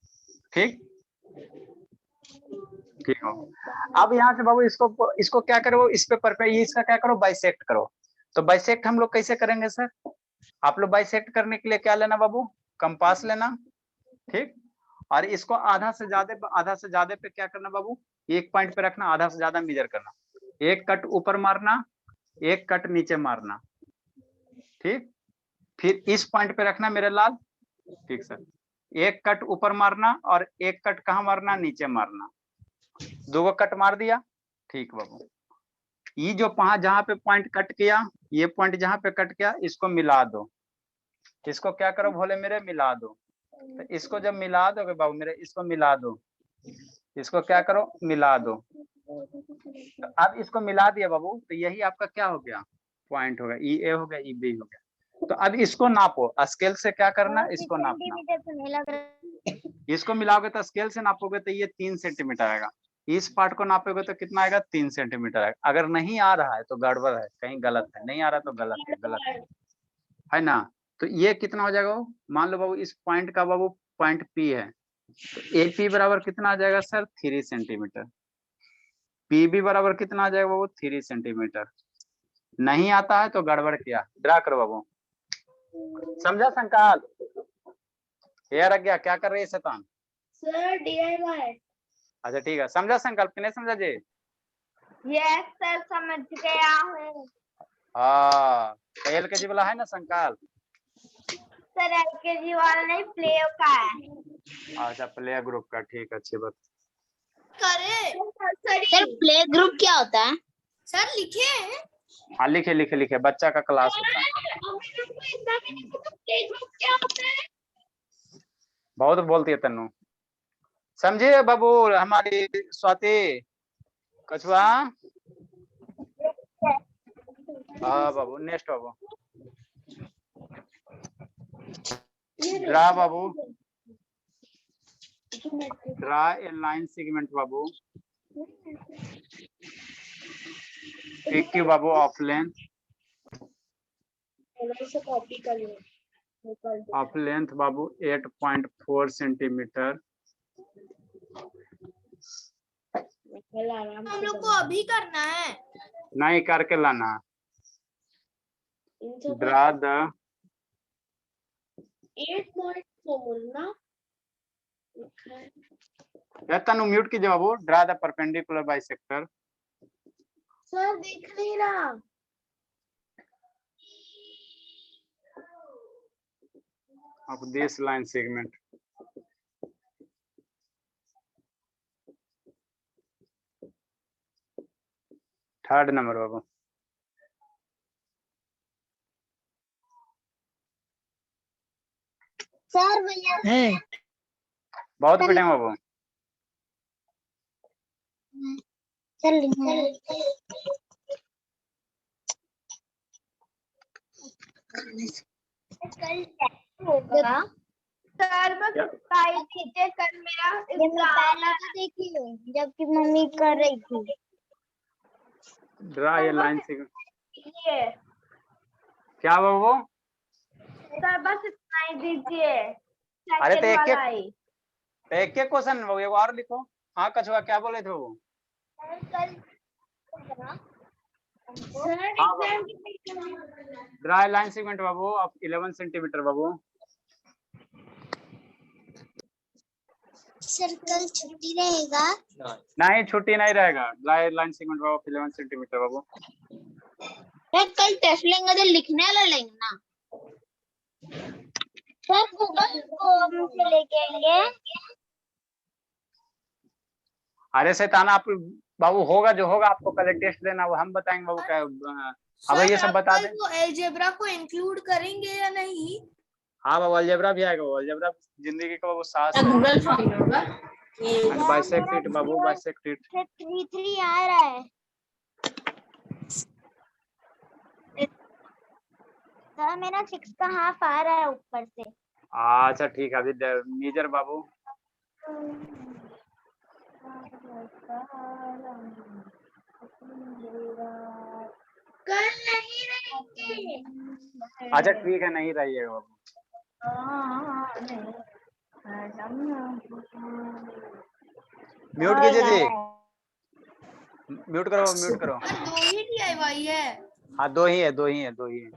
ठीक ठीक हो। अब यहाँ से बाबू इसको क्या करो, इस पे इसका क्या करो, बाइसेक्ट करो। तो बाइसेक्ट हम लोग कैसे करेंगे सर? आप लोग बाइसेक्ट करने के लिए क्या लेना बाबू, कंपास लेना, ठीक, और इसको आधा से ज्यादा पे क्या करना बाबू, एक पॉइंट पे रखना, आधा से ज्यादा मेजर करना, एक कट ऊपर मारना, एक कट नीचे मारना, ठीक, फिर इस पॉइंट पे रखना मेरे लाल, ठीक सर, एक कट ऊपर मारना और एक कट कहाँ मारना, नीचे मारना, 2 कट मार दिया, ठीक बाबू। ये जो जहाँ पे पॉइंट कट किया, ये पॉइंट जहाँ पे कट किया, इसको मिला दो, इसको क्या करो भोले मेरे, मिला दो। तो इसको जब मिला दोगे बाबू मेरे, इसको मिला दो, इसको क्या करो, मिला दो। तो अब इसको मिला दिया बाबू, तो यही आपका क्या हो गया, पॉइंट हो गया, ई ए हो गया, ई बी हो गया। तो अब इसको नापो, स्केल से क्या करना, इसको नापना, इसको मिलाओगे तो स्केल से नापोगे तो ये 3 सेंटीमीटर आएगा, इस पार्ट को नापोगे तो कितना आएगा, 3 सेंटीमीटर आएगा। अगर नहीं आ रहा है तो गड़बड़ है, कहीं गलत है, नहीं आ रहा तो गलत है ना। तो ये कितना हो जाएगा, मान लो बाबू इस पॉइंट का बाबू पॉइंट पी है, तो ए पी बराबर कितना आ जाएगा सर, 3 सेंटीमीटर, पी बी बराबर कितना आ जाएगा बाबू, 3 सेंटीमीटर। नहीं आता है तो गड़बड़ किया, ड्रा करो बाबू, समझा संकाल, ये रख गया, क्या कर रही है शैतान? Sir DIY। अच्छा ठीक है, समझा संकल्प कि नहीं समझा जी? यस सर समझ गया हूँ। हाँ, LKG वाला है ना संकल्प? सर LKG वाला नहीं, प्ले का है। अच्छा प्ले ग्रुप का, ठीक है, अच्छी बात। करे सर प्ले ग्रुप क्या होता है? सर लिखे हैं। हाँ लिखे लिखे लिखे, बच्चा का क्लास होता है। प्ले ग्रुप क्या होता है? बहुत बोलती है तन्नू। समझिए बाबू हमारी स्वाति कछुआ। हाँ बाबू, नेक्स्ट बाबू ड्रा बाबू, ड्रा ए लाइन सेगमेंट बाबू, PQ बाबू ऑफ लेंथ, कॉपी कर लो। ऑफ लेंथ बाबू 8.4 सेंटीमीटर। हम लोग को अभी करना है। नहीं करके लाना। ड्रा द 8.4 ना। तनु म्यूट कीजिए बाबू। Draw the perpendicular bisector. Sir देख नहीं रहा। Of this line segment. Third number बाबू। सर भैया बहुत पिटेंगे बाबू। होगा सर बस नीचे कल मेरा पहले तो देखी हूँ जबकि मम्मी कर रही थी। ड्रा ये लाइन सेगमेंट। ये क्या बाबू? सर बस इतना ही दीजिए। अरे तो सेकंड एक वाला ही। एक क्वेश्चन बाबू, एक और लिखो। हाँ कछुआ क्या बोले थे वो? ड्रा लाइन सेगमेंट बाबू ऑफ 11 सेंटीमीटर बाबू। सर कल छुट्टी रहेगा? नहीं छुट्टी नहीं रहेगा। ड्रा लाइन सेगमेंट बाबू ऑफ 11 सेंटीमीटर बाबू। कल टेस्ट लेंगे तो लिखने वाला लेंगे ना। सर गूगल फॉर्म से लेके आएंगे। अरे शैतान आप बाबू, होगा जो होगा, आपको कल टेस्ट देना वो हम बताएंगे बाबू। क्या अब ये सब बता दें। वो अलजेब्रा को इंक्लूड करेंगे या नहीं? हाँ बाबू अलजेब्रा भी आएगा। अलजेब्रा जिंदगी का बाबू सास है। गूगल फॉर्म होगा। बाइसेक्टेड बाबू, बाइसेक्टेड। 3 आ रहा है। सर मेरा 6 का हाफ आ रहा है ऊपर से। अच्छा ठीक है, अभी मेजर बाबू। कल नहीं रहेंगे। अच्छा ठीक है, नहीं रहिएगा बाबू। म्यूट कीजिए जी, म्यूट करो, म्यूट करो। दो ही DIY है। हाँ दो ही है, दो ही है, दो ही है।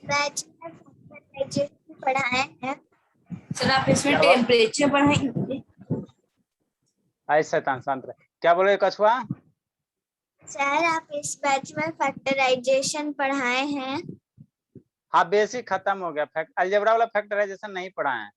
बैच में पढ़ाए हैं। सर आप इसमें टेम्परेचर पढ़ाएंगे? ऐसा शैतान शांत रहे। क्या बोले कछुआ? सर आप इस बैच में फैक्टराइजेशन पढ़ाए हैं। हाँ बेसिक खत्म हो गया। अलजेब्रा वाला फैक्टराइजेशन नहीं पढ़ाए हैं।